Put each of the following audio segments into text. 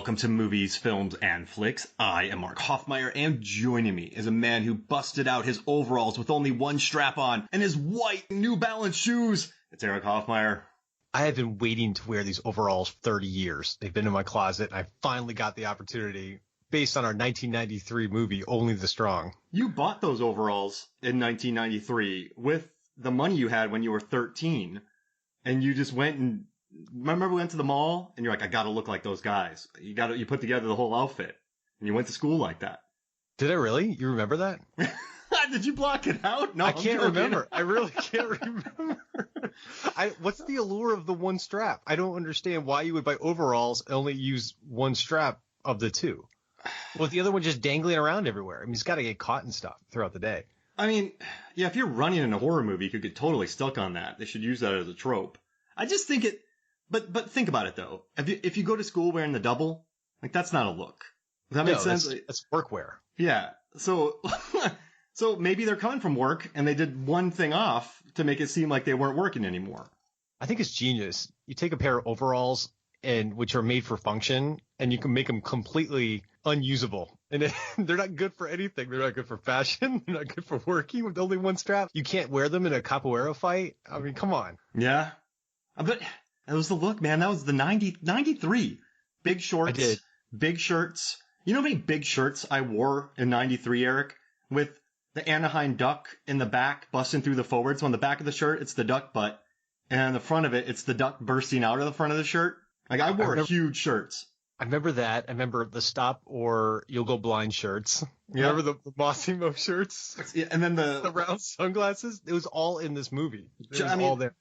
welcome to Movies, Films, and Flicks. I am Mark Hoffmeyer, and joining me is a man who busted out his overalls with only one strap on and his white New Balance shoes. It's Erik Hoffmeyer. I have been waiting to wear these overalls 30 years. They've been in my closet, and I finally got the opportunity based on our 1993 movie, Only the Strong. You bought those overalls in 1993 with the money you had when you were 13, and you just went and... Remember we went to the mall and you're like, I gotta look like those guys. You put together the whole outfit and you went to school like that. Did I really? You remember that? Did you block it out? No, I can't remember. I really can't remember. What's the allure of the one strap? I don't understand why you would buy overalls and only use one strap of the two. With the other one just dangling around everywhere. I mean, it's got to get caught and stuff throughout the day. I mean, yeah, if you're running in a horror movie, you could get totally stuck on that. They should use that as a trope. I just think it... But think about it, though. If you go to school wearing the double, like, that's not a look. Does that make sense? That's workwear. Yeah. So maybe they're coming from work and they did one thing off to make it seem like they weren't working anymore. I think it's genius. You take a pair of overalls which are made for function, and you can make them completely unusable. And they're not good for anything. They're not good for fashion. They're not good for working with only one strap. You can't wear them in a capoeira fight. I mean, come on. Yeah. But... That was the look, man. That was the 93. Big shorts. I did. Big shirts. You know how many big shirts I wore in 93, Erik? With the Anaheim duck in the back busting through the forward. So on the back of the shirt, it's the duck butt. And on the front of it, it's the duck bursting out of the front of the shirt. Like, I wore huge shirts. I remember that. I remember the Stop or You'll Go Blind shirts. You remember the Mossimo shirts? Yeah, and then the round sunglasses? It was all in this movie. It was all there.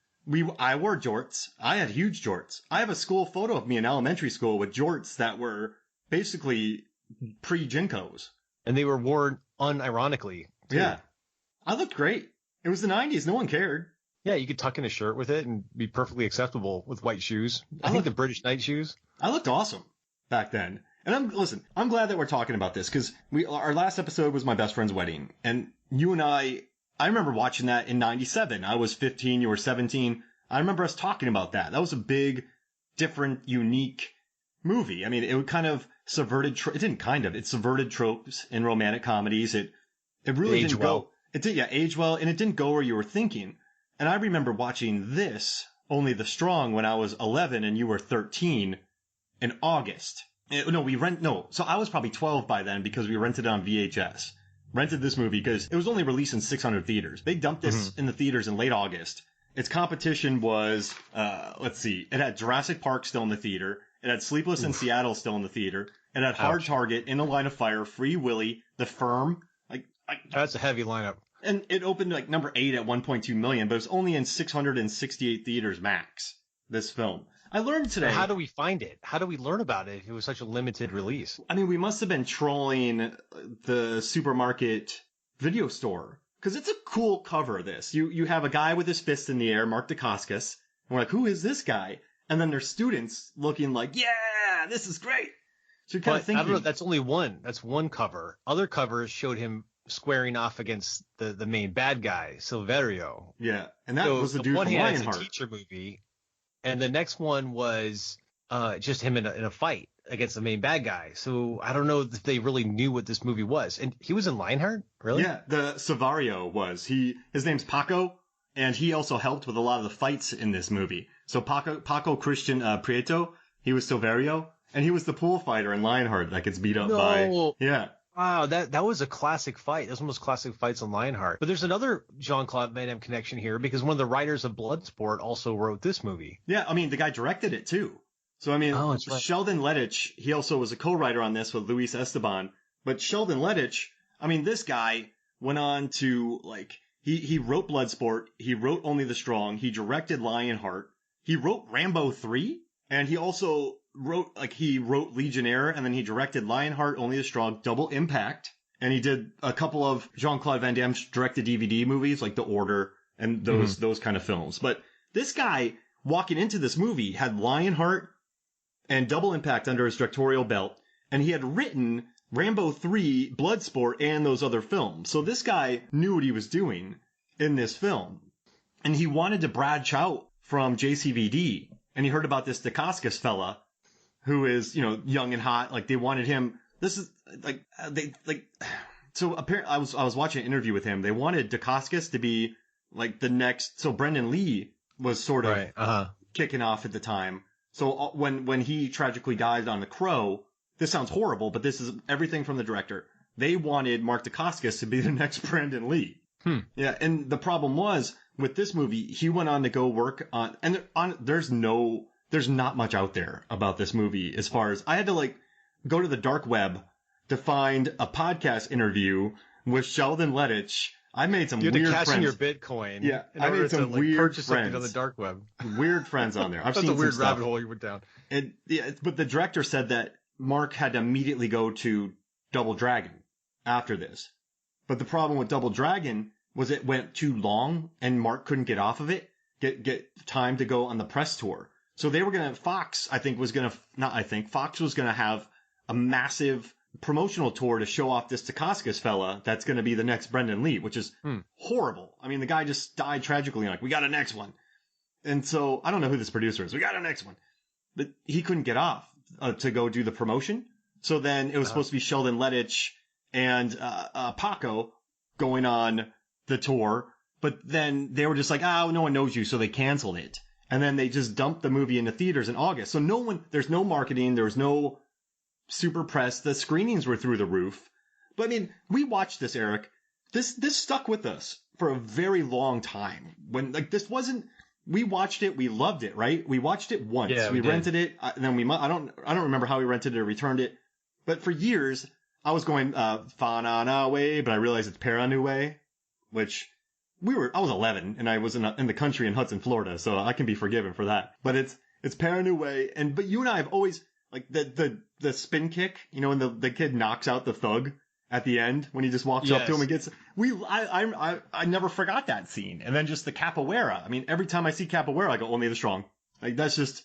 I wore jorts. I had huge jorts. I have a school photo of me in elementary school with jorts that were basically pre-Jinkos. And they were worn unironically, too. Yeah. I looked great. It was the 90s. No one cared. Yeah, you could tuck in a shirt with it and be perfectly acceptable with white shoes. I think the British night shoes. I looked awesome back then. And I'm glad that we're talking about this because our last episode was my best friend's wedding. And you and I remember watching that in 97. I was 15, you were 17. I remember us talking about that. That was a big, different, unique movie. I mean, it kind of subverted, it subverted tropes in romantic comedies. It really didn't go. It did, yeah, age well, and it didn't go where you were thinking. And I remember watching this, Only the Strong, when I was 11 and you were 13 in August. So I was probably 12 by then because we rented it on VHS. Rented this movie because it was only released in 600 theaters. They dumped this in the theaters in late August. Its competition was, it had Jurassic Park still in the theater. It had Sleepless in Seattle still in the theater. It had Hard Target, In the Line of Fire, Free Willy, The Firm. That's a heavy lineup. And it opened like number 8 at 1.2 million, but it was only in 668 theaters max, this film. I learned today... How do we find it? How do we learn about it if it was such a limited release? I mean, we must have been trolling the supermarket video store. Because it's a cool cover of this. You have a guy with his fist in the air, Mark Dacascos. And we're like, who is this guy? And then there's students looking like, yeah, this is great. So you're kind of thinking... I don't know, that's only one. That's one cover. Other covers showed him squaring off against the main bad guy, Silverio. Yeah, and that was the dude from Lionheart. It's a teacher movie. And the next one was just him in a fight against the main bad guy. So I don't know if they really knew what this movie was. And he was in Lionheart? Really? Yeah, the Silverio was. His name's Paco, and he also helped with a lot of the fights in this movie. So Paco Christian Prieto, he was Silverio, and he was the pool fighter in Lionheart that gets beat up by... Yeah. Wow, that was a classic fight. That's one of those classic fights on Lionheart. But there's another Jean-Claude Van Damme connection here because one of the writers of Bloodsport also wrote this movie. Yeah, I mean, the guy directed it too. So, I mean, right. Sheldon Lettich, he also was a co-writer on this with Luis Esteban. But Sheldon Lettich, I mean, this guy went on to, like, he wrote Bloodsport, he wrote Only the Strong, he directed Lionheart, he wrote Rambo 3, and he also... wrote Legionnaire, and then he directed Lionheart, Only the Strong, Double Impact, and he did a couple of Jean-Claude Van Damme's direct-to-DVD movies, like The Order, and those kind of films. But this guy, walking into this movie, had Lionheart and Double Impact under his directorial belt, and he had written Rambo 3, Bloodsport, and those other films. So this guy knew what he was doing in this film. And he wanted to branch out from JCVD, and he heard about this Dacascos fella, who is, young and hot. Like they wanted him. This is so apparently I was watching an interview with him. They wanted Dacascos to be like the next. So Brendan Lee was sort of kicking off at the time. So when he tragically died on The Crow, this sounds horrible, but this is everything from the director. They wanted Mark Dacascos to be the next Brendan Lee. Yeah, and the problem was with this movie, he went on to go work on, and there's not much out there about this movie as far as I had to go to the dark web to find a podcast interview with Sheldon Lettich. I made some weird friends. You had to cash in your Bitcoin. Yeah, I made some weird purchase friends something on the dark web. Weird friends on there. I've That's seen a weird some stuff. rabbit hole you went down. And yeah, but the director said that Mark had to immediately go to Double Dragon after this. But the problem with Double Dragon was it went too long and Mark couldn't get off of it, get time to go on the press tour. So they were Fox was going to have a massive promotional tour to show off this Dacascos fella that's going to be the next Brendan Lee, which is horrible. I mean, the guy just died tragically. We got a next one. And so I don't know who this producer is. We got a next one. But he couldn't get off to go do the promotion. So then it was supposed to be Sheldon Lettich and Paco going on the tour. But then they were just no one knows you. So they canceled it. And then they just dumped the movie into theaters in August. So there's no marketing. There was no super press. The screenings were through the roof. But I mean, we watched this, Erik. This stuck with us for a very long time. When this wasn't, we watched it, we loved it, right? We watched it once. Yeah, we rented it, and then I don't remember how we rented it or returned it. But for years, I was going Whanganui, but I realized it's Paranui, which I was 11 and I was in the country in Hudson, Florida, so I can be forgiven for that. But it's Paranui, but you and I have always the spin kick, when the kid knocks out the thug at the end when he just walks up to him and gets. I never forgot that scene. And then just the capoeira. I mean, every time I see capoeira, I go only the strong. That's just.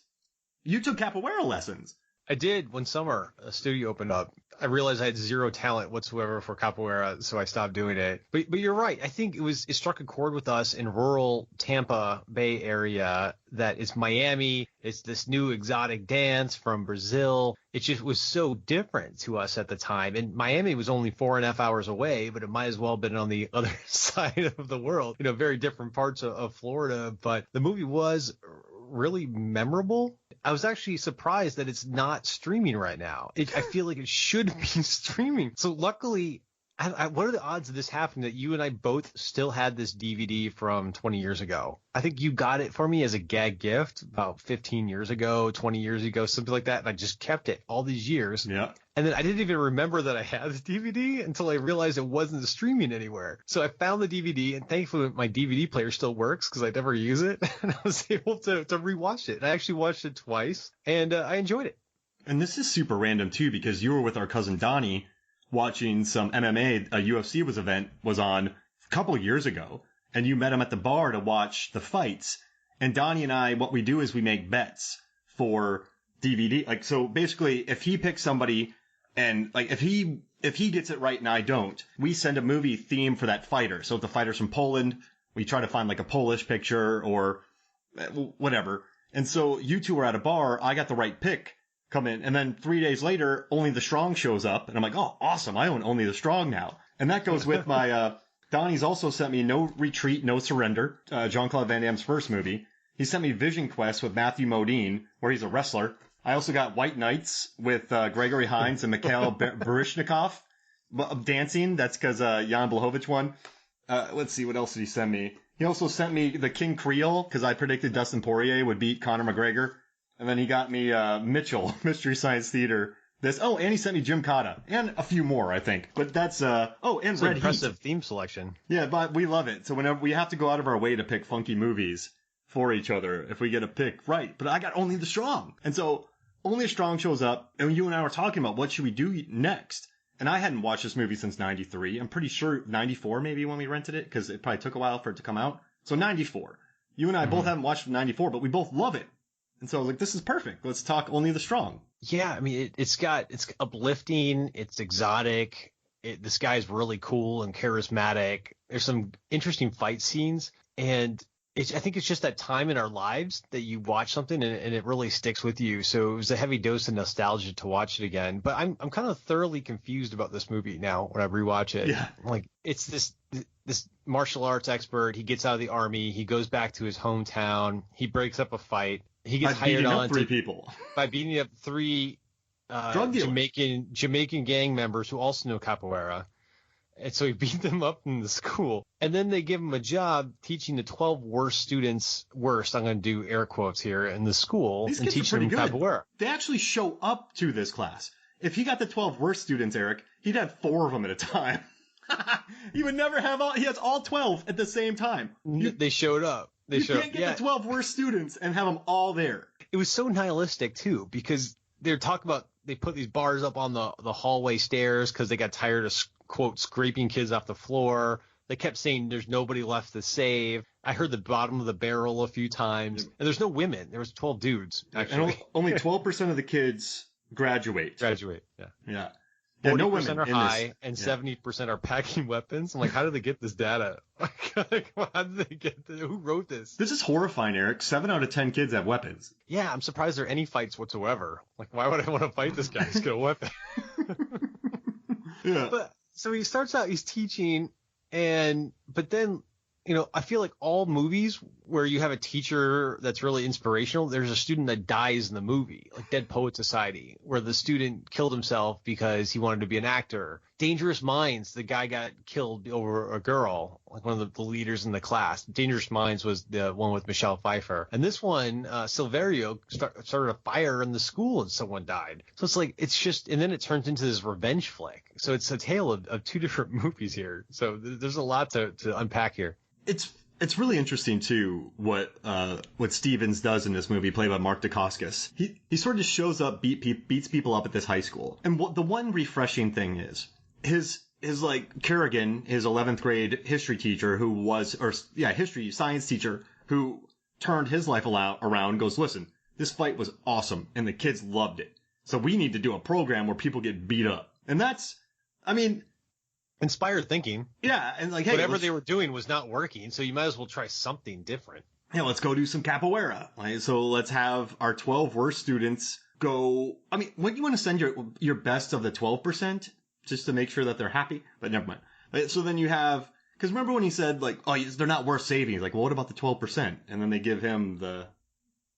You took capoeira lessons. I did when summer a studio opened up. I realized I had zero talent whatsoever for capoeira, so I stopped doing it. But you're right. I think it struck a chord with us in rural Tampa Bay area that it's Miami. It's this new exotic dance from Brazil. It just was so different to us at the time. And Miami was only 4.5 hours away, but it might as well have been on the other side of the world. Very different parts of Florida. But the movie was really memorable. I was actually surprised that it's not streaming right now. I feel like it should be streaming. So luckily, what are the odds of this happening that you and I both still had this DVD from 20 years ago? I think you got it for me as a gag gift about 15 years ago, 20 years ago, something like that. And I just kept it all these years. Yeah. And then I didn't even remember that I had the DVD until I realized it wasn't streaming anywhere. So I found the DVD, and thankfully my DVD player still works because I never use it. And I was able to rewatch it. I actually watched it twice, and I enjoyed it. And this is super random too, because you were with our cousin Donnie watching some MMA. A UFC was on a couple of years ago, and you met him at the bar to watch the fights. And Donnie and I, what we do is we make bets for DVD. So basically, if he picks somebody, and if he gets it right and I don't, we send a movie theme for that fighter. So if the fighter's from Poland, we try to find a Polish picture or whatever. And so you two were at a bar. I got the right pick. Come in, and then 3 days later, Only the Strong shows up, and I'm like, oh, awesome, I own Only the Strong now. And that goes with my, Donnie's also sent me No Retreat, No Surrender, Jean-Claude Van Damme's first movie. He sent me Vision Quest with Matthew Modine, where he's a wrestler. I also got White Knights with Gregory Hines and Mikhail Baryshnikov dancing. That's because Jan Blachowicz won. Let's see, what else did he send me? He also sent me The King Creole, because I predicted Dustin Poirier would beat Conor McGregor. And then he got me Mitchell, Mystery Science Theater. And he sent me Jim Cotta. And a few more, I think. But that's, and it's Red an impressive Heat. theme selection. Yeah, but we love it. So whenever we have to go out of our way to pick funky movies for each other, if we get a pick right. But I got Only the Strong. And so Only the Strong shows up, and you and I were talking about what should we do next. And I hadn't watched this movie since 93. I'm pretty sure 94 maybe when we rented it, because it probably took a while for it to come out. So 94. You and I both haven't watched 94, but we both love it. And so I was like, this is perfect. Let's talk Only the Strong. Yeah, I mean, it's uplifting. It's exotic. This guy's really cool and charismatic. There's some interesting fight scenes. And I think it's just that time in our lives that you watch something and it really sticks with you. So it was a heavy dose of nostalgia to watch it again. But I'm kind of thoroughly confused about this movie now when I rewatch it. Yeah. Like, it's this martial arts expert. He gets out of the army. He goes back to his hometown. He breaks up a fight. He gets hired on three people by beating up three drug dealers. Jamaican gang members who also know capoeira. And so he beat them up in the school. And then they give him a job teaching the 12 worst students, I'm going to do air quotes here, in the school, These and kids are teaching them pretty good. capoeira. They actually show up to this class. If he got the 12 worst students, Erik, he'd have 4 of them at a time. He would never have he has all 12 at the same time. They showed up. You can't get the 12 worst students and have them all there. It was so nihilistic, too, because they're talking about, they put these bars up on the hallway stairs because they got tired of, quote, scraping kids off the floor. They kept saying there's nobody left to save. I heard the bottom of the barrel a few times. And there's no women. There was 12 dudes, actually. And only 12% of the kids graduate. Yeah. 40% are high, and 70% are packing weapons. I'm like, how did they get this data? How did they get this? Who wrote this? This is horrifying, Erik. 7 out of 10 kids have weapons. Yeah, I'm surprised there are any fights whatsoever. Like, why would I want to fight this guy? He's got a weapon. Yeah. But so he starts out, he's teaching, but then, I feel like all movies where you have a teacher that's really inspirational, there's a student that dies in the movie, like Dead Poet Society, where the student killed himself because he wanted to be an actor. Dangerous Minds, the guy got killed over a girl, like one of the leaders in the class. Dangerous Minds was the one with Michelle Pfeiffer. And this one, Silverio started a fire in the school and someone died. So it's like, and then it turns into this revenge flick. So it's a tale of 2 different movies here. So there's a lot to unpack here. It's really interesting too what Stevens does in this movie, played by Mark Dacascos. He sort of shows up, beats people up at this high school, and what the one refreshing thing is his like Kerrigan, his 11th grade history teacher history science teacher who turned his life around, goes, listen, this fight was awesome and the kids loved it, so we need to do a program where people get beat up, and that's, I mean, inspired thinking. Yeah, and like, hey, whatever they were doing was not working, so you might as well try something different. Yeah, let's go do some capoeira. Right? So let's have our 12 worst students go. I mean, what you want to send your best of the 12% just to make sure that they're happy? But never mind. Right? So then you have, because remember when he said like, oh, they're not worth saving? He's like, well, what about the 12%? And then they give him the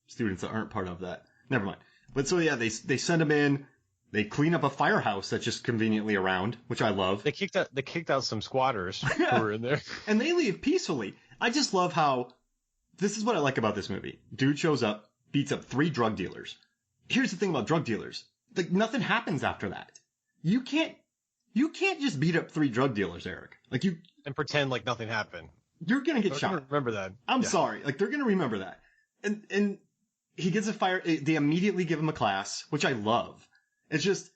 students that aren't part of that. Never mind. But so yeah, they send him in. They clean up a firehouse that's just conveniently around, which I love. They kicked out some squatters who were in there. And they leave peacefully. I just love how, this is what I like about this movie. Dude shows up, beats up 3 drug dealers. Here's the thing about drug dealers. Like, nothing happens after that. You can't just beat up 3 drug dealers, Erik. Like, and pretend like nothing happened. You're gonna get shot. Remember that. I'm sorry. Like, they're gonna remember that. And he gets a fire, they immediately give him a class, which I love. It's just,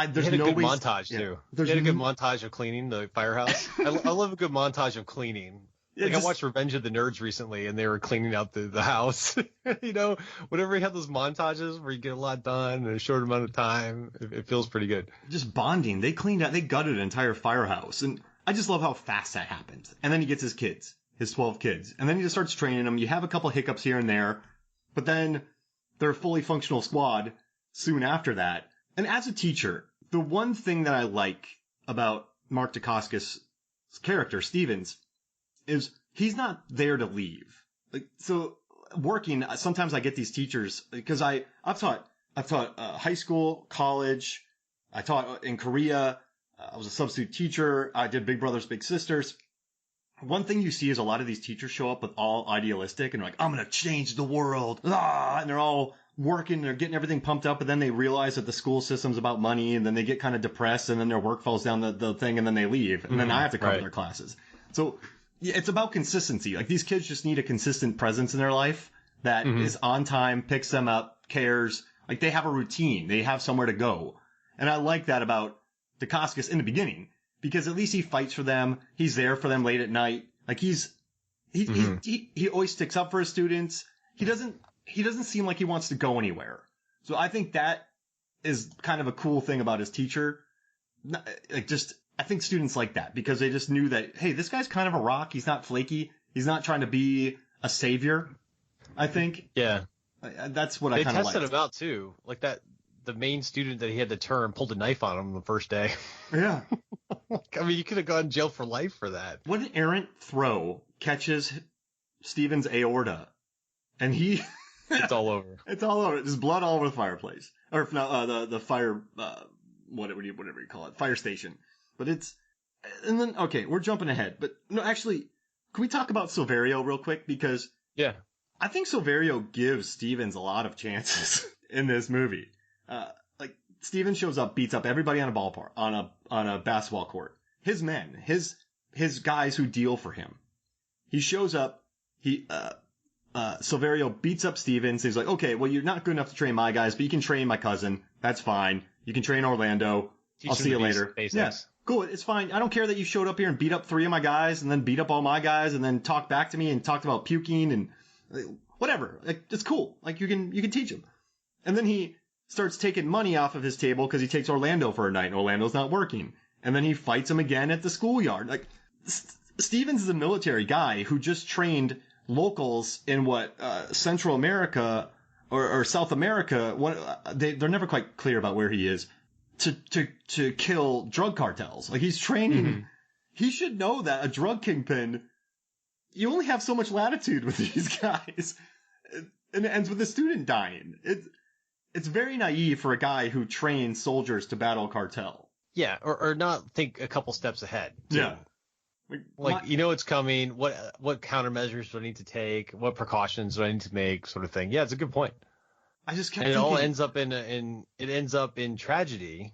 there's no good montage too. They had a good montage of cleaning the firehouse. I love a good montage of cleaning. Like, I watched Revenge of the Nerds recently, and they were cleaning out the house. Whenever you have those montages where you get a lot done in a short amount of time, it feels pretty good. Just bonding. They gutted an entire firehouse, and I just love how fast that happened. And then he gets his 12 kids, and then he just starts training them. You have a couple hiccups here and there, but then they're a fully functional squad soon after that. And as a teacher, the one thing that I like about Mark Dacascos' character, Stevens, is he's not there to leave. Like, so working, sometimes I get these teachers, because I've taught high school, college, I taught in Korea, I was a substitute teacher, I did Big Brothers Big Sisters. One thing you see is a lot of these teachers show up with all idealistic and like, I'm going to change the world, and they're all working, they're getting everything pumped up, and then they realize that the school system's about money, and then they get kind of depressed, and then their work falls down the thing, and then they leave, and then I have to cover their classes. So yeah, it's about consistency. Like, these kids just need a consistent presence in their life that is on time, picks them up, cares. Like, they have a routine, they have somewhere to go. And I like that about Dacascos in the beginning, because at least he fights for them, he's there for them late at night. Like, he always sticks up for his students. He doesn't seem like he wants to go anywhere. So I think that is kind of a cool thing about his teacher. I think students like that because they just knew that, hey, this guy's kind of a rock. He's not flaky. He's not trying to be a savior, I think. Yeah. That's what I kind of liked. They tested him out, too. Like that, the main student that he had to turn pulled a knife on him the first day. Yeah. I mean, you could have gone to jail for life for that. What an errant throw catches Steven's aorta. And he... It's all over. It's all over. There's blood all over the fireplace. Or no, the fire, whatever you call it, fire station. But it's... And then, okay, we're jumping ahead. But no, actually, can we talk about Silverio real quick? Because... Yeah. I think Silverio gives Stevens a lot of chances in this movie. Like Stevens shows up, beats up everybody on a ballpark, on a basketball court. His men, his guys who deal for him. He shows up. Silverio beats up Stevens. He's like, okay, well, you're not good enough to train my guys, but you can train my cousin. That's fine. You can train Orlando. I'll see you later. Basics. Yeah, cool. It's fine. I don't care that you showed up here and beat up 3 of my guys, and then beat up all my guys, and then talked back to me and talked about puking and whatever. Like, it's cool. Like, you can teach him. And then he starts taking money off of his table because he takes Orlando for a night and Orlando's not working. And then he fights him again at the schoolyard. Like, Stevens is a military guy who just trained locals in Central America or South America. They're never quite clear about where he is to kill drug cartels. Like, he's training. Mm-hmm. He should know that a drug kingpin, you only have so much latitude with these guys. And it ends with a student dying. It's very naive for a guy who trains soldiers to battle cartel. Yeah, or not think a couple steps ahead. Too. Yeah. Like, you know it's coming. What countermeasures do I need to take? What precautions do I need to make? Sort of thing. Yeah, it's a good point. I just kept and thinking, it all ends up in tragedy.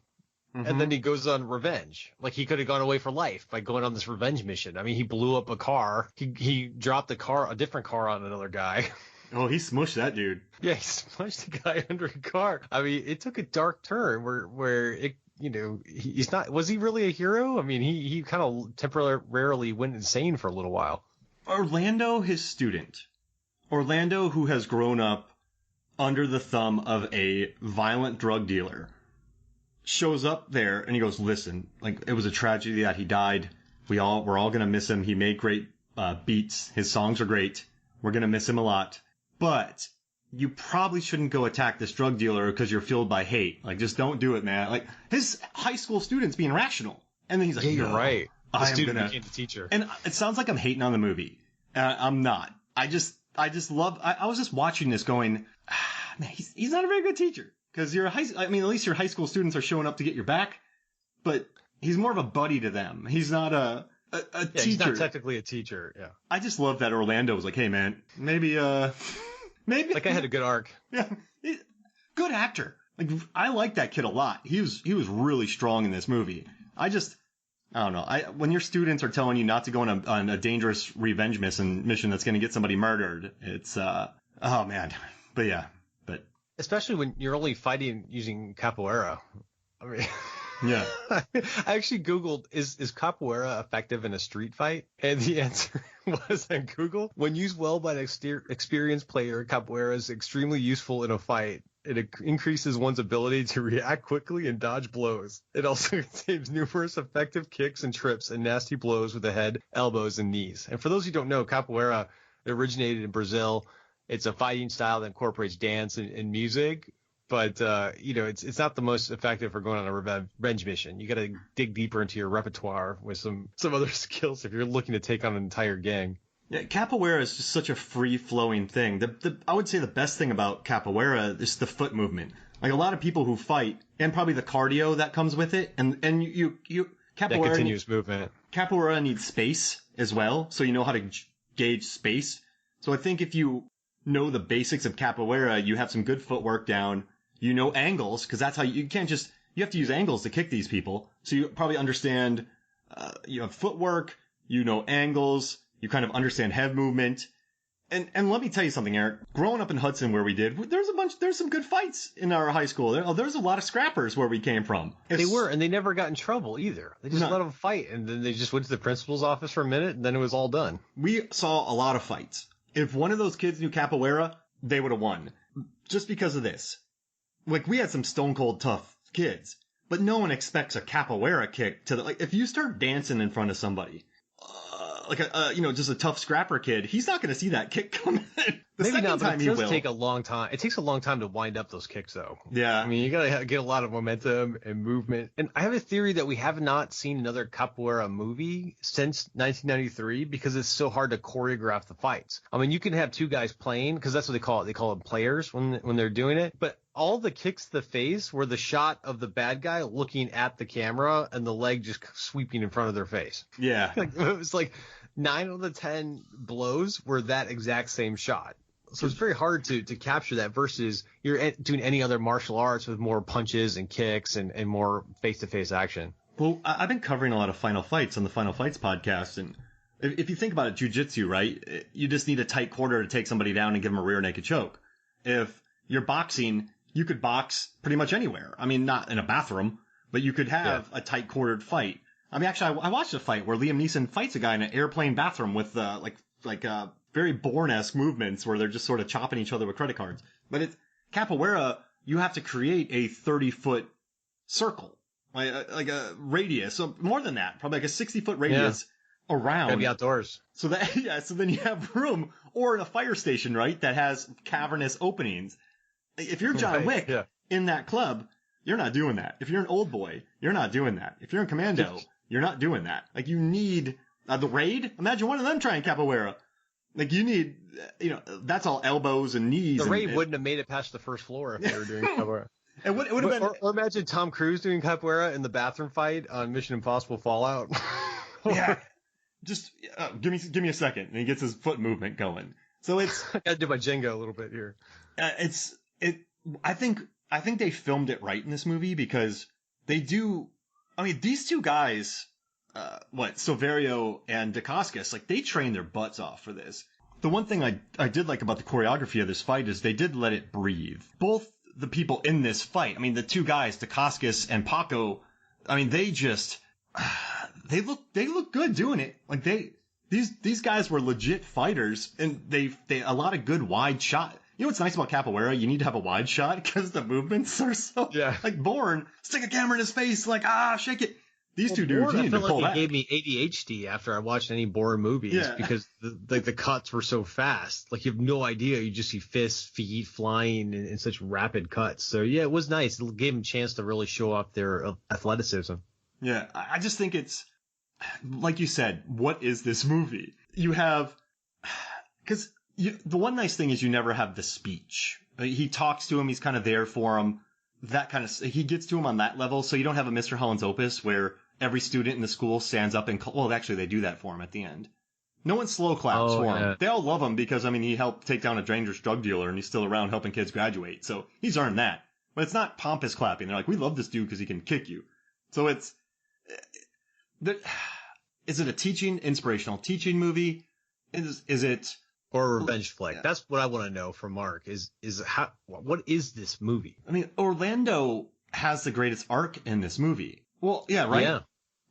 Mm-hmm. And then he goes on revenge. Like, he could have gone away for life by going on this revenge mission. I mean, he blew up a car. He dropped a different car on another guy. Oh, he smushed that dude. Yeah, he smushed the guy under a car. I mean, it took a dark turn where it, you know, he's not, was he really a hero? I mean, he kind of temporarily went insane for a little while. Orlando, his student. Orlando, who has grown up under the thumb of a violent drug dealer, shows up there and he goes, listen, like, it was a tragedy that he died. We're all going to miss him. He made great beats. His songs are great. We're going to miss him a lot. But you probably shouldn't go attack this drug dealer because you're fueled by hate. Like, just don't do it, man. Like, his high school student's being rational. And then he's like, yeah, you're right. The student became the teacher. And it sounds like I'm hating on the movie. I'm not. I just love, I was just watching this going, man, he's not a very good teacher. Because at least your high school students are showing up to get your back. But he's more of a buddy to them. He's not a teacher. He's not technically a teacher, yeah. I just love that Orlando was like, hey, man, maybe. That guy had a good arc. Yeah. Good actor. Like, I like that kid a lot. He was really strong in this movie. I don't know. When your students are telling you not to go on a dangerous revenge mission that's going to get somebody murdered, it's, oh, man. But yeah. Especially when you're only fighting using capoeira. I mean... Yeah. I actually Googled, is capoeira effective in a street fight? And the answer was on Google, when used well by an experienced player, capoeira is extremely useful in a fight. It increases one's ability to react quickly and dodge blows. It also contains numerous effective kicks and trips and nasty blows with the head, elbows, and knees. And for those who don't know, capoeira originated in Brazil. It's a fighting style that incorporates dance and music. But, it's not the most effective for going on a revenge mission. You got to dig deeper into your repertoire with some other skills if you're looking to take on an entire gang. Yeah, capoeira is just such a free-flowing thing. I would say the best thing about capoeira is the foot movement. Like, a lot of people who fight, and probably the cardio that comes with it, and you capoeira... That continuous movement. Capoeira needs space as well, so you know how to gauge space. So I think if you know the basics of capoeira, you have some good footwork down. You know angles, because that's how you can't just, you have to use angles to kick these people. So you probably understand, you have footwork, you know angles, you kind of understand head movement. And let me tell you something, Eric. Growing up in Hudson where we did, there's some good fights in our high school. There's a lot of scrappers where we came from. They were, and they never got in trouble either. They just let them fight, and then they just went to the principal's office for a minute, and then it was all done. We saw a lot of fights. If one of those kids knew capoeira, they would have won. Just because of this. Like, we had some stone cold tough kids, but no one expects a capoeira kick to if you start dancing in front of somebody, just a tough scrapper kid, he's not going to see that kick coming. Maybe not, but it does take a long time. It takes a long time to wind up those kicks, though. Yeah. I mean, you got to get a lot of momentum and movement. And I have a theory that we have not seen another Capoeira movie since 1993 because it's so hard to choreograph the fights. I mean, you can have two guys playing because that's what they call it. They call them players when they're doing it. But all the kicks to the face were the shot of the bad guy looking at the camera and the leg just sweeping in front of their face. Yeah. It was like 9 of the 10 blows were that exact same shot. So it's very hard to capture that versus you're doing any other martial arts with more punches and kicks and more face-to-face action. Well, I've been covering a lot of Final Fights on the Final Fights podcast, and if you think about it, jiu-jitsu, right? You just need a tight quarter to take somebody down and give them a rear naked choke. If you're boxing, you could box pretty much anywhere. I mean, not in a bathroom, but you could have a tight quartered fight. I mean, actually, I watched a fight where Liam Neeson fights a guy in an airplane bathroom with very Bourne-esque movements where they're just sort of chopping each other with credit cards. But it's Capoeira, you have to create a 30-foot circle, like a radius. So more than that, probably like a 60-foot radius around. Gotta be outdoors. So then you have room, or in a fire station, right, that has cavernous openings. If you're John Wick in that club, you're not doing that. If you're an old boy, you're not doing that. If you're in Commando, you're not doing that. Like, you need the Raid. Imagine one of them trying Capoeira. Like, you need, that's all elbows and knees. The Raid wouldn't have made it past the first floor if they were doing Capoeira. It would have been. Or imagine Tom Cruise doing Capoeira in the bathroom fight on Mission Impossible Fallout. Yeah. Just give me a second, and he gets his foot movement going. So it's. I gotta do my Jenga a little bit here. I think they filmed it right in this movie because they do. I mean, these two guys, Silverio and Dacascos, like, they trained their butts off for this. The one thing I did like about the choreography of this fight is they did let it breathe. Both the people in this fight, I mean, the two guys, Dacascos and Paco, I mean, they look good doing it. Like, these guys were legit fighters, and they a lot of good wide shot. You know what's nice about Capoeira? You need to have a wide shot because the movements are so like Bourne. Stick a camera in his face, like shake it. These two dudes, you need to pull that. I feel like it gave me ADHD after I watched any Bourne movies because the cuts were so fast. Like, you have no idea. You just see fists, feet flying in such rapid cuts. So yeah, it was nice. It gave them a chance to really show off their athleticism. Yeah, I just think it's like you said. What is this movie? You have because. The one nice thing is you never have the speech. He talks to him. He's kind of there for him. That kind of, he gets to him on that level. So you don't have a Mr. Holland's Opus where every student in the school stands up and, well, actually they do that for him at the end. No one slow claps for him. They all love him because, I mean, he helped take down a dangerous drug dealer and he's still around helping kids graduate. So he's earned that. But it's not pompous clapping. They're like, we love this dude because he can kick you. So is it a inspirational teaching movie? Is it... Or a revenge flick. That's what I want to know from Mark is what is this movie? I mean, Orlando has the greatest arc in this movie. Well, yeah, right? Yeah.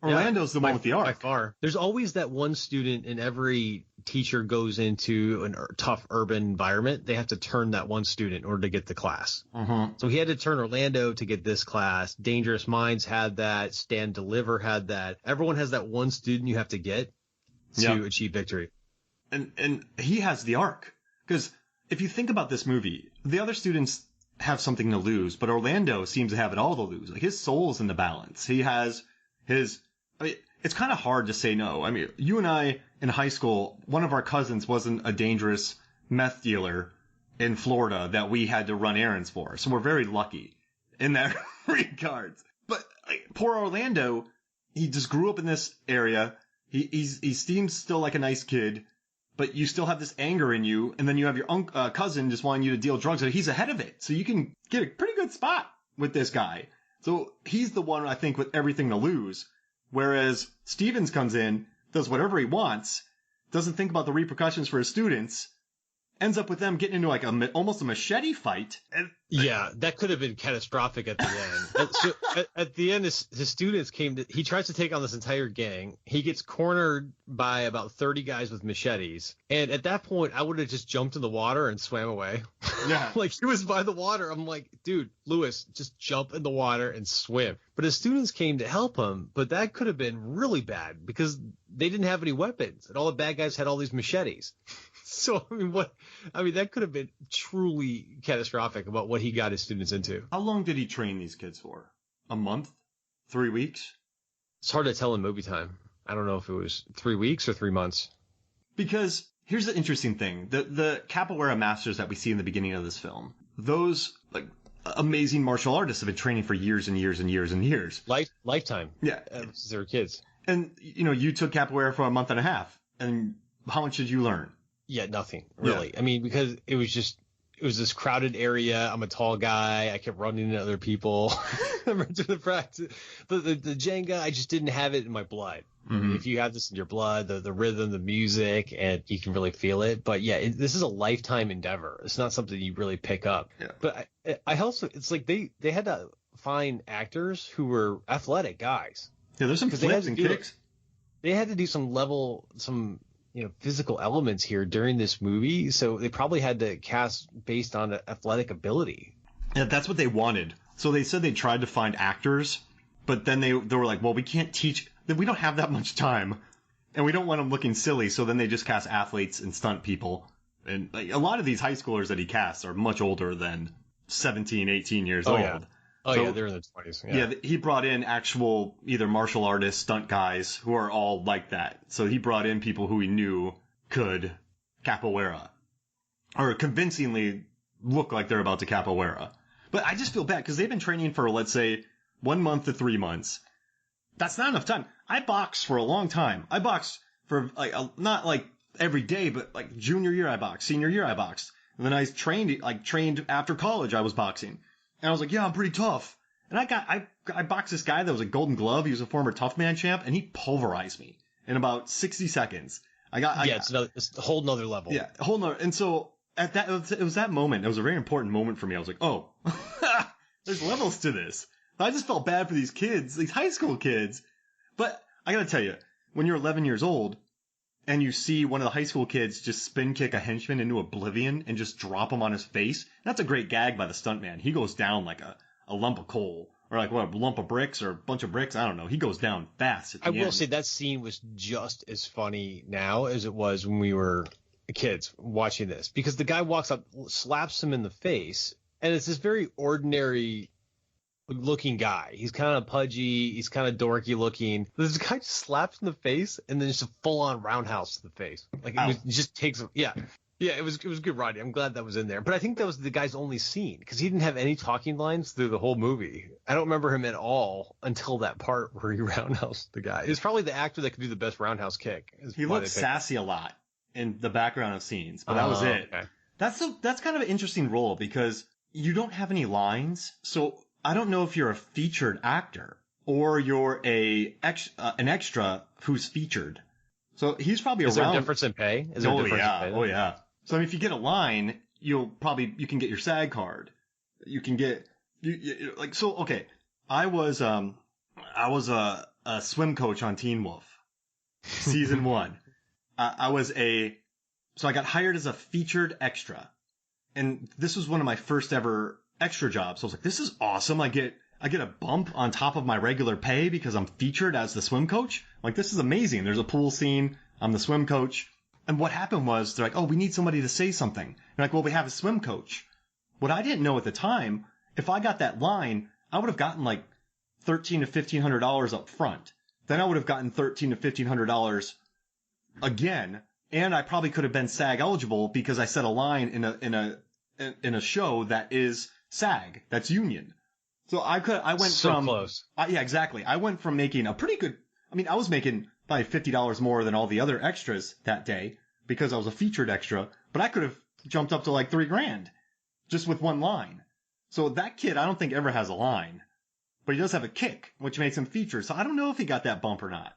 Orlando's the one with the arc. By far. There's always that one student in every teacher goes into a tough urban environment. They have to turn that one student in order to get the class. Mm-hmm. So he had to turn Orlando to get this class. Dangerous Minds had that. Stand Deliver had that. Everyone has that one student you have to get to achieve victory. And he has the arc. Because if you think about this movie, the other students have something to lose, but Orlando seems to have it all to lose. Like, his soul's in the balance. He has his... I mean, it's kind of hard to say no. I mean, you and I, in high school, one of our cousins wasn't a dangerous meth dealer in Florida that we had to run errands for. So we're very lucky in that regard. But poor Orlando, he just grew up in this area. He seems still like a nice kid. But you still have this anger in you, and then you have your cousin just wanting you to deal drugs. So he's ahead of it. So you can get a pretty good spot with this guy. So he's the one, I think, with everything to lose. Whereas Stevens comes in, does whatever he wants, doesn't think about the repercussions for his students, ends up with them getting into like almost a machete fight. Yeah, that could have been catastrophic at the end. So at the end, his students he tries to take on this entire gang. He gets cornered by about 30 guys with machetes. And at that point, I would have just jumped in the water and swam away. Yeah. Like, he was by the water. I'm like, dude, Lewis, just jump in the water and swim. But his students came to help him, but that could have been really bad because they didn't have any weapons, and all the bad guys had all these machetes. So, that could have been truly catastrophic about what he got his students into. How long did he train these kids for? A month? 3 weeks? It's hard to tell in movie time. I don't know if it was 3 weeks or 3 months. Because here's the interesting thing. The capoeira masters that we see in the beginning of this film, those like amazing martial artists have been training for years and years and years and years. Lifetime. Yeah. Since they were kids. And, you took capoeira for a month and a half. And how much did you learn? Yeah, nothing, really. Yeah. Because it was this crowded area. I'm a tall guy. I kept running into other people. The practice. The Jenga, I just didn't have it in my blood. Mm-hmm. If you have this in your blood, the rhythm, the music, and you can really feel it. But yeah, this is a lifetime endeavor. It's not something you really pick up. Yeah. But I also, it's like they had to find actors who were athletic guys. Yeah, there's some flips and kicks. They had to do some physical elements here during this movie. So they probably had to cast based on athletic ability. Yeah, that's what they wanted. So they said they tried to find actors, but then they were like, well, we can't teach. We don't have that much time, and we don't want them looking silly. So then they just cast athletes and stunt people. And like, a lot of these high schoolers that he casts are much older than 17, 18 years old. Yeah. Yeah, they're in their 20s. Yeah, he brought in actual either martial artists, stunt guys who are all like that. So he brought in people who he knew could capoeira, or convincingly look like they're about to capoeira. But I just feel bad because they've been training for, let's say, 1 month to 3 months. That's not enough time. I boxed for a long time. I boxed for not like every day, but like junior year I boxed, senior year I boxed. And then I trained after college I was boxing. And I was like, yeah, I'm pretty tough. And I boxed this guy that was a Golden Glove. He was a former Tough Man champ, and he pulverized me in about 60 seconds. It's a whole nother level. Yeah, a whole nother. And so at that, it was that moment. It was a very important moment for me. I was like, oh, there's levels to this. I just felt bad for these kids, these high school kids. But I gotta tell you, when you're 11 years old and you see one of the high school kids just spin kick a henchman into oblivion and just drop him on his face, that's a great gag by the stuntman. He goes down like a lump of coal, or like a lump of bricks or a bunch of bricks. I don't know. He goes down fast at the end. I will say that scene was just as funny now as it was when we were kids watching this, because the guy walks up, slaps him in the face, and it's this very ordinary looking guy. He's kind of pudgy. He's kind of dorky looking. This guy just slaps in the face and then just a full on roundhouse to the face. Like it just takes. Yeah. It was good writing. I'm glad that was in there. But I think that was the guy's only scene because he didn't have any talking lines through the whole movie. I don't remember him at all until that part where he roundhoused the guy. It's probably the actor that could do the best roundhouse kick. He looked sassy a lot in the background of scenes, but that was it. Okay. That's kind of an interesting role because you don't have any lines, so I don't know if you're a featured actor or you're an extra who's featured. So he's probably Is around. Is there a difference in pay? Oh yeah. So if you get a line, you can get your SAG card. You can get okay. I was a swim coach on Teen Wolf, season 1. So I got hired as a featured extra, and this was one of my first ever extra jobs. So I was like, this is awesome. I get a bump on top of my regular pay because I'm featured as the swim coach. Like, this is amazing. There's a pool scene. I'm the swim coach. And what happened was they're like, oh, we need somebody to say something. And like, well, we have a swim coach. What I didn't know at the time, if I got that line, I would have gotten like $1,300 to $1,500 up front. Then I would have gotten $1,300 to $1,500 again. And I probably could have been SAG eligible because I said a line in a show that is SAG, that's union. So I went so from close. Yeah, exactly. I went from making a pretty good. I mean, I was making probably $50 more than all the other extras that day because I was a featured extra. But I could have jumped up to like $3,000 just with one line. So that kid, I don't think ever has a line, but he does have a kick, which makes him featured. So I don't know if he got that bump or not.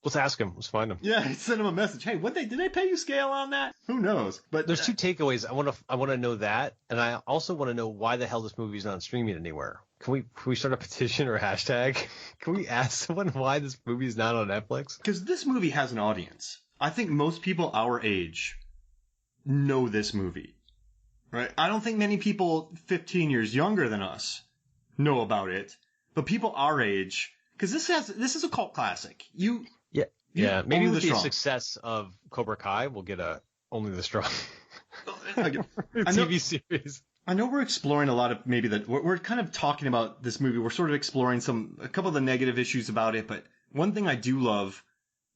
Let's ask him. Let's find him. Yeah, send him a message. Hey, did they pay you scale on that? Who knows? But there's two takeaways. I want to know that, and I also want to know why the hell this movie's not streaming anywhere. Can we start a petition or a hashtag? Can we ask someone why this movie is not on Netflix? Because this movie has an audience. I think most people our age know this movie, right? I don't think many people 15 years younger than us know about it. but people our age, because this is a cult classic. Yeah. Maybe Only with the the Strong. success of Cobra Kai, we'll get a Only the Strong I TV series. I know we're exploring a lot of maybe that we're kind of talking about this movie. We're sort of exploring a couple of the negative issues about it, but one thing I do love.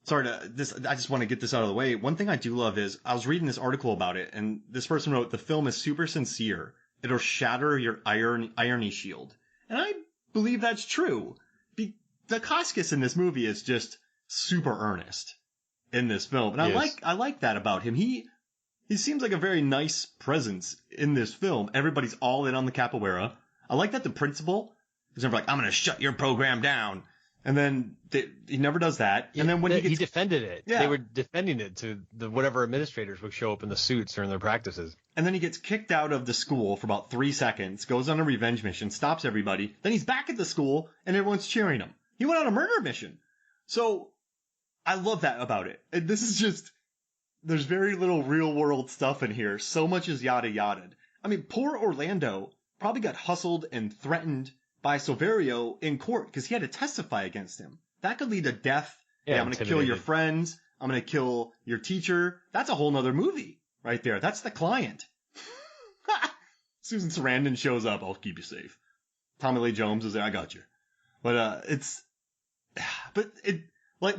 I just want to get this out of the way. One thing I do love is I was reading this article about it, and this person wrote, "The film is super sincere. It'll shatter your irony shield." And I believe that's true. Dacascos in this movie is just super earnest in this film. And I like that about him. He seems like a very nice presence in this film. Everybody's all in on the capoeira. I like that the principal is never like, "I'm going to shut your program down." And then he never does that. And then when he defended it, Yeah. They were defending it to the whatever administrators would show up in the suits during their practices. And then he gets kicked out of the school for about 3 seconds, goes on a revenge mission, stops everybody. Then he's back at the school and everyone's cheering him. He went on a murder mission. So I love that about it. And this is just, there's very little real world stuff in here. So much is yada yada. I mean, poor Orlando probably got hustled and threatened by Silverio in court because he had to testify against him. That could lead to death. Yeah, I'm going to kill your friends. I'm going to kill your teacher. That's a whole nother movie right there. That's the client. Susan Sarandon shows up. I'll keep you safe. Tommy Lee Jones is there. I got you. But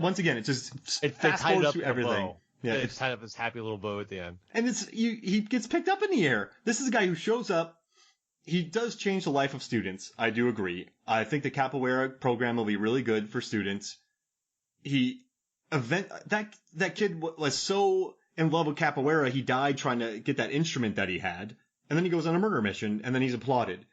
once again, it just fast forwards through everything. Yeah, it's tied up this happy little bow at the end. And he gets picked up in the air. This is a guy who shows up. He does change the life of students. I do agree. I think the capoeira program will be really good for students. That kid was so in love with capoeira, he died trying to get that instrument that he had, and then he goes on a murder mission, and then he's applauded.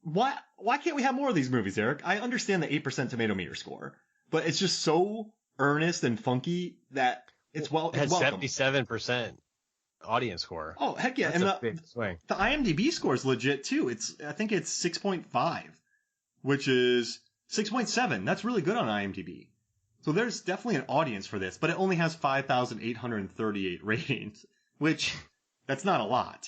Why can't we have more of these movies, Erik? I understand the 8% tomato meter score, but it's just so earnest and funky that it's welcome. It had 77% audience score. Oh, heck yeah. That's a big swing. The IMDb score is legit too. I think it's 6.5, which is 6.7. That's really good on IMDb. So there's definitely an audience for this, but it only has 5,838 ratings, which that's not a lot.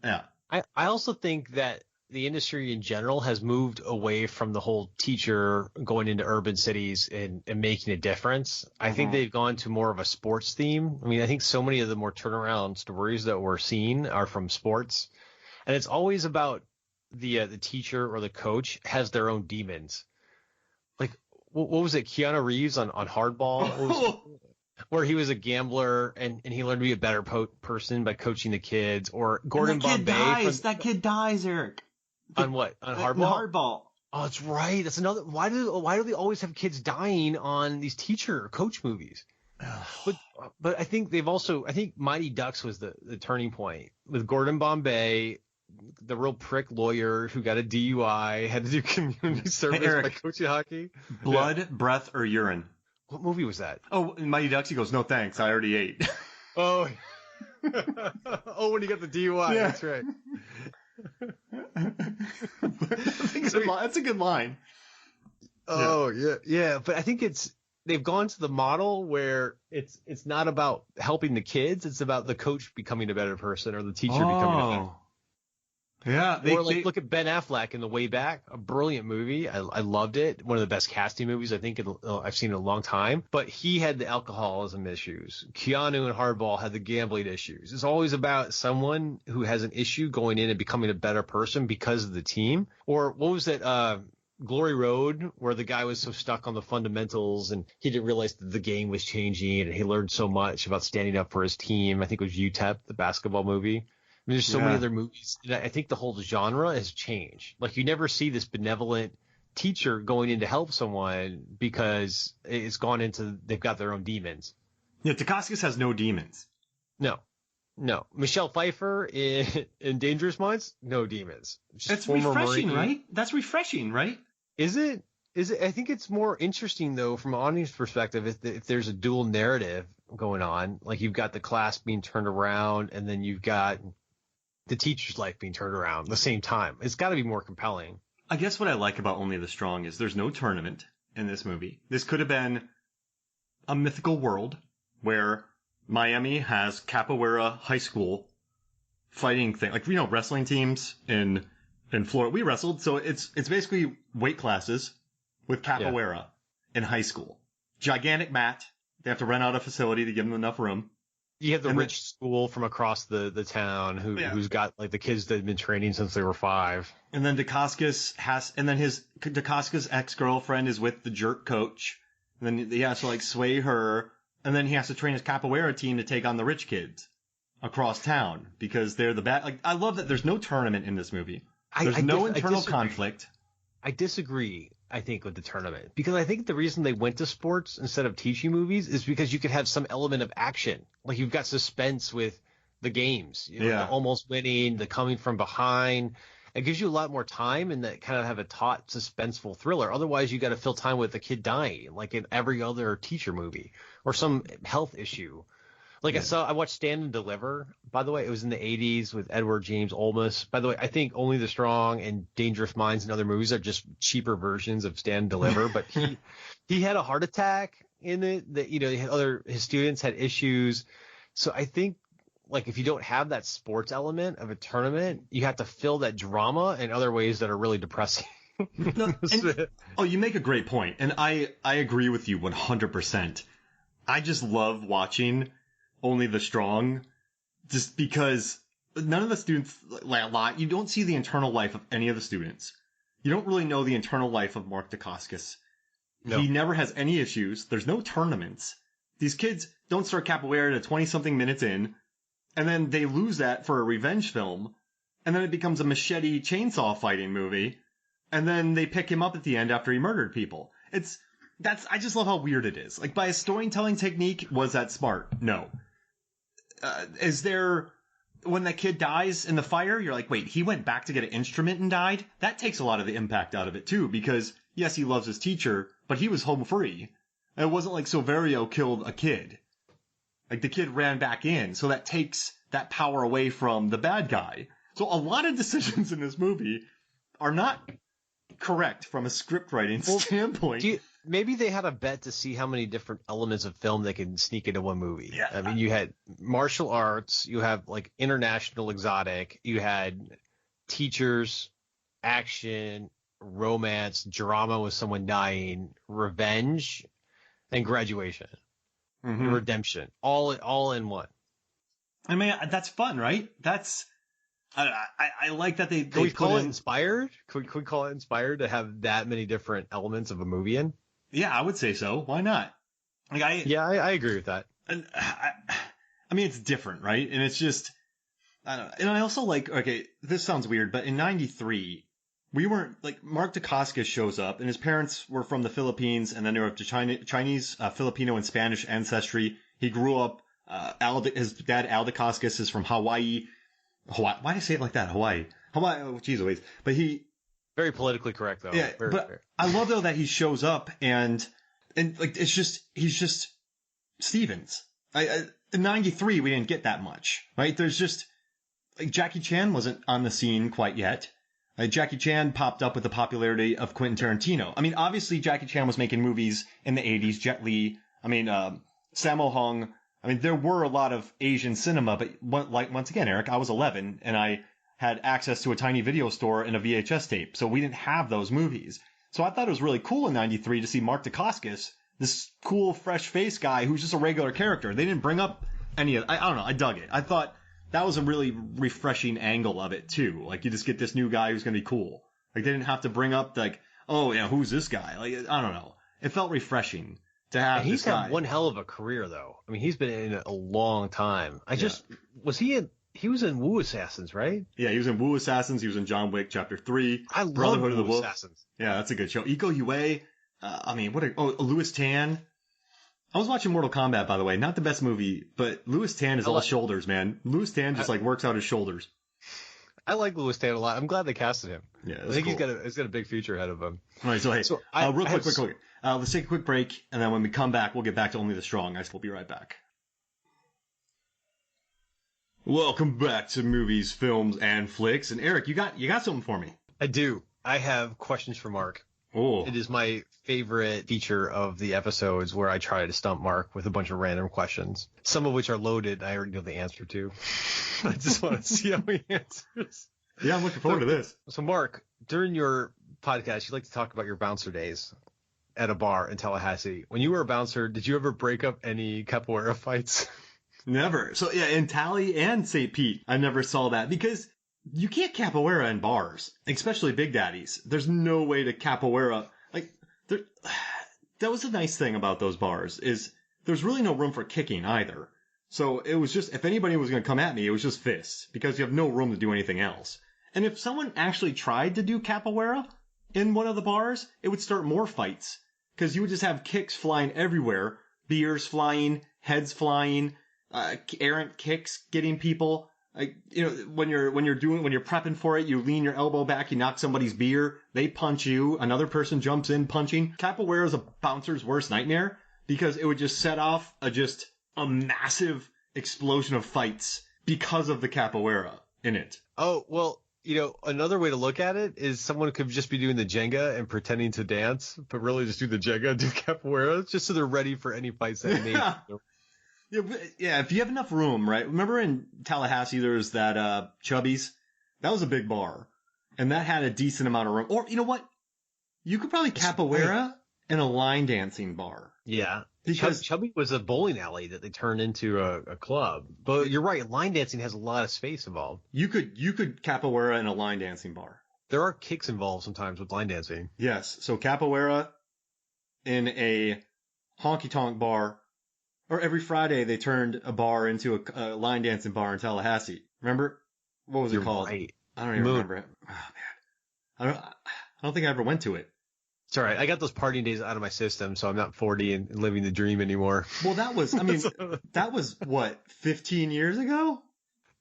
Yeah. I also think that the industry in general has moved away from the whole teacher going into urban cities and making a difference. I think they've gone to more of a sports theme. I mean, I think so many of the more turnaround stories that we're seeing are from sports, and it's always about the teacher or the coach has their own demons. Like, what was it? Keanu Reeves on Hardball, where he was a gambler and he learned to be a better person by coaching the kids, or Gordon Bombay. That kid dies, Erik. On what? On Hardball? Hardball. Oh, that's right. That's another. Why do they always have kids dying on these teacher or coach movies? But I think I think Mighty Ducks was the turning point with Gordon Bombay, the real prick lawyer who got a DUI, had to do community service by coaching hockey. Blood, breath, or urine? What movie was that? Oh, in Mighty Ducks, he goes, "No thanks, I already ate." Oh. When he got the DUI, yeah. That's right. That's a good line. Oh yeah. But I think they've gone to the model where it's not about helping the kids; it's about the coach becoming a better person or the teacher becoming a better. Yeah, look at Ben Affleck in The Way Back, a brilliant movie. I loved it. One of the best casting movies I think I've seen in a long time. But he had the alcoholism issues. Keanu and Hardball had the gambling issues. It's always about someone who has an issue going in and becoming a better person because of the team. Or what was it? Glory Road, where the guy was so stuck on the fundamentals and he didn't realize that the game was changing, and he learned so much about standing up for his team. I think it was UTEP, the basketball movie. I mean, there's so many other movies. And I think the whole genre has changed. Like, you never see this benevolent teacher going in to help someone because it's gone into, they've got their own demons. Yeah, Dacascos has no demons. No. Michelle Pfeiffer in Dangerous Minds, no demons. That's refreshing, right? That's refreshing, right? Is it? I think it's more interesting, though, from an audience perspective, if there's a dual narrative going on. Like, you've got the class being turned around, and then you've got the teacher's life being turned around at the same time. It's got to be more compelling. I guess what I like about Only the Strong is there's no tournament in this movie. This could have been a mythical world where Miami has capoeira high school fighting thing, like, wrestling teams in in Florida. We wrestled, so it's basically weight classes with capoeira in high school. Gigantic mat. They have to rent out a facility to give them enough room. You have the rich school from across the town who's got like the kids that have been training since they were 5. And then Dacascos Dacascos' ex-girlfriend is with the jerk coach. And then he has to like sway her. And then he has to train his capoeira team to take on the rich kids across town because they're the bad. Like, I love that there's no tournament in this movie. There's no internal conflict. I disagree, I think, with the tournament, because I think the reason they went to sports instead of teaching movies is because you could have some element of action. Like, you've got suspense with the games, the almost winning, the coming from behind. It gives you a lot more time and that kind of have a taut, suspenseful thriller. Otherwise, you got to fill time with a kid dying, like in every other teacher movie, or some health issue. Like I watched Stand and Deliver, by the way. It was in the 80s with Edward James Olmos. By the way, I think Only the Strong and Dangerous Minds and other movies are just cheaper versions of Stand and Deliver. But he had a heart attack in it. That his students had issues. So I think, like, if you don't have that sports element of a tournament, you have to fill that drama in other ways that are really depressing. You make a great point, and I agree with you 100%. I just love watching Only the Strong, just because none of the students you don't see the internal life of any of the students. You don't really know the internal life of Mark Dacascos. No. He never has any issues. There's no tournaments. These kids don't start capoeira to 20-something minutes in, and then they lose that for a revenge film, and then it becomes a machete chainsaw fighting movie, and then they pick him up at the end after he murdered people. I just love how weird it is. Like, by a storytelling technique, was that smart? No. Is there, when that kid dies in the fire, you're like, wait, he went back to get an instrument and died? That takes a lot of the impact out of it, too, because, yes, he loves his teacher, but he was home free. And it wasn't like Silverio killed a kid. Like, the kid ran back in, so that takes that power away from the bad guy. So a lot of decisions in this movie are not correct from a script writing standpoint. Maybe they had a bet to see how many different elements of film they can sneak into one movie. Yeah. I mean, you had martial arts, you have like international exotic, you had teachers, action, romance, drama with someone dying, revenge, and graduation, and redemption, all in one. I mean, that's fun, right? I like that they Can we call it inspired? Could we call it inspired to have that many different elements of a movie in? Yeah, I would say so. Why not? Like, I agree with that. And I mean, it's different, right? And it's just, I don't know. And I also like, okay, this sounds weird, but in 93, we weren't, like, Mark Dacascos shows up, and his parents were from the Philippines, and then they were up to Chinese, Filipino, and Spanish ancestry. He grew up, his dad, Al Dacascos, is from Hawaii. Why did I say it like that? Hawaii. Oh, geez, Louise. But very politically correct, though. Yeah, but I love, though, that he shows up and like, he's just Stevens. In 93, we didn't get that much, right? There's just, like, Jackie Chan wasn't on the scene quite yet. Jackie Chan popped up with the popularity of Quentin Tarantino. I mean, obviously, Jackie Chan was making movies in the 80s, Jet Li, Sammo Hung. I mean, there were a lot of Asian cinema, but once again, Eric, I was 11, and I had access to a tiny video store and a VHS tape, so we didn't have those movies. So I thought it was really cool in 93 to see Mark Dacascos, this cool, fresh-faced guy who's just a regular character. They didn't bring up any of... I don't know, I dug it. I thought that was a really refreshing angle of it, too. Like, you just get this new guy who's going to be cool. Like, they didn't have to bring up, like, oh, yeah, who's this guy? Like, I don't know. It felt refreshing to have this guy. He's had one hell of a career, though. I mean, he's been in it a long time. He was in Wu Assassins, right? Yeah, he was in Wu Assassins. He was in John Wick Chapter 3. I love Brotherhood of the Wu Wolf. Assassins. Yeah, that's a good show. Iko Uwais. Louis Tan. I was watching Mortal Kombat, by the way. Not the best movie, but Louis Tan is all shoulders, man. Louis Tan just works out his shoulders. I like Louis Tan a lot. I'm glad they casted him. Yeah, I think cool. he's got a big future ahead of him. All right, so real quick. Let's take a quick break, and then when we come back, we'll get back to Only the Strong. We'll be right back. Welcome back to Movies, Films, and Flicks. And Eric, you got something for me. I do. I have questions for Mark. Oh. It is my favorite feature of the episodes where I try to stump Mark with a bunch of random questions, some of which are loaded. I already know the answer to. I just want to see how he answers. Yeah, I'm looking forward to this. So, Mark, during your podcast, you like to talk about your bouncer days at a bar in Tallahassee. When you were a bouncer, did you ever break up any capoeira fights? Never. So yeah, in Tally and St. Pete, I never saw that because you can't capoeira in bars, especially Big Daddies. There's no way to capoeira. Like, there, that was the nice thing about those bars is there's really no room for kicking either. So it was just, if anybody was going to come at me, it was just fists because you have no room to do anything else. And if someone actually tried to do capoeira in one of the bars, it would start more fights because you would just have kicks flying everywhere, beers flying, heads flying, errant kicks getting people. Like, you know, when you're prepping for it, you lean your elbow back, you knock somebody's beer, they punch you, another person jumps in punching. Capoeira is a bouncer's worst nightmare because it would just set off a massive explosion of fights because of the capoeira in it. Oh, well, you know, another way to look at it is someone could just be doing the Jenga and pretending to dance, but really just do the Jenga and do capoeira just so they're ready for any fights that may. Yeah, if you have enough room, right? Remember in Tallahassee, there was that Chubby's? That was a big bar. And that had a decent amount of room. Or, you know what? You could probably capoeira in a line dancing bar. Yeah. Because Chubby was a bowling alley that they turned into a club. But you're right, line dancing has a lot of space involved. You could capoeira in a line dancing bar. There are kicks involved sometimes with line dancing. Yes. So capoeira in a honky-tonk bar. Or every Friday they turned a bar into a line dancing bar in Tallahassee. Remember? What was it called? Right. I don't even remember it. Oh man. I don't think I ever went to it. It's all right. I got those partying days out of my system, so I'm not 40 and living the dream anymore. Well, that was what, 15 years ago?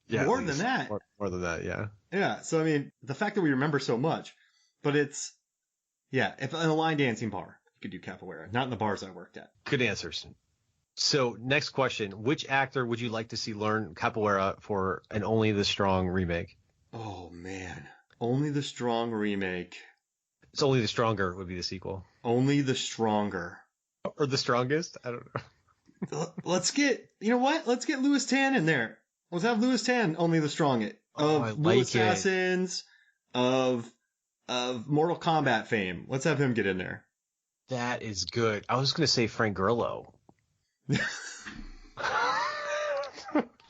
Yeah. More than that. More than that, yeah. Yeah. So, I mean, the fact that we remember so much, but if in a line dancing bar, you could do capoeira, not in the bars I worked at. Good answers. So next question, which actor would you like to see learn capoeira for an Only the Strong remake? Oh, man. Only the Strong remake. It's Only the Stronger would be the sequel. Only the Stronger. Or The Strongest? I don't know. Let's get Louis Tan in there. Let's have Louis Tan, Only the Strongest. Of Blue Assassins, of Mortal Kombat fame. Let's have him get in there. That is good. I was going to say Frank Grillo.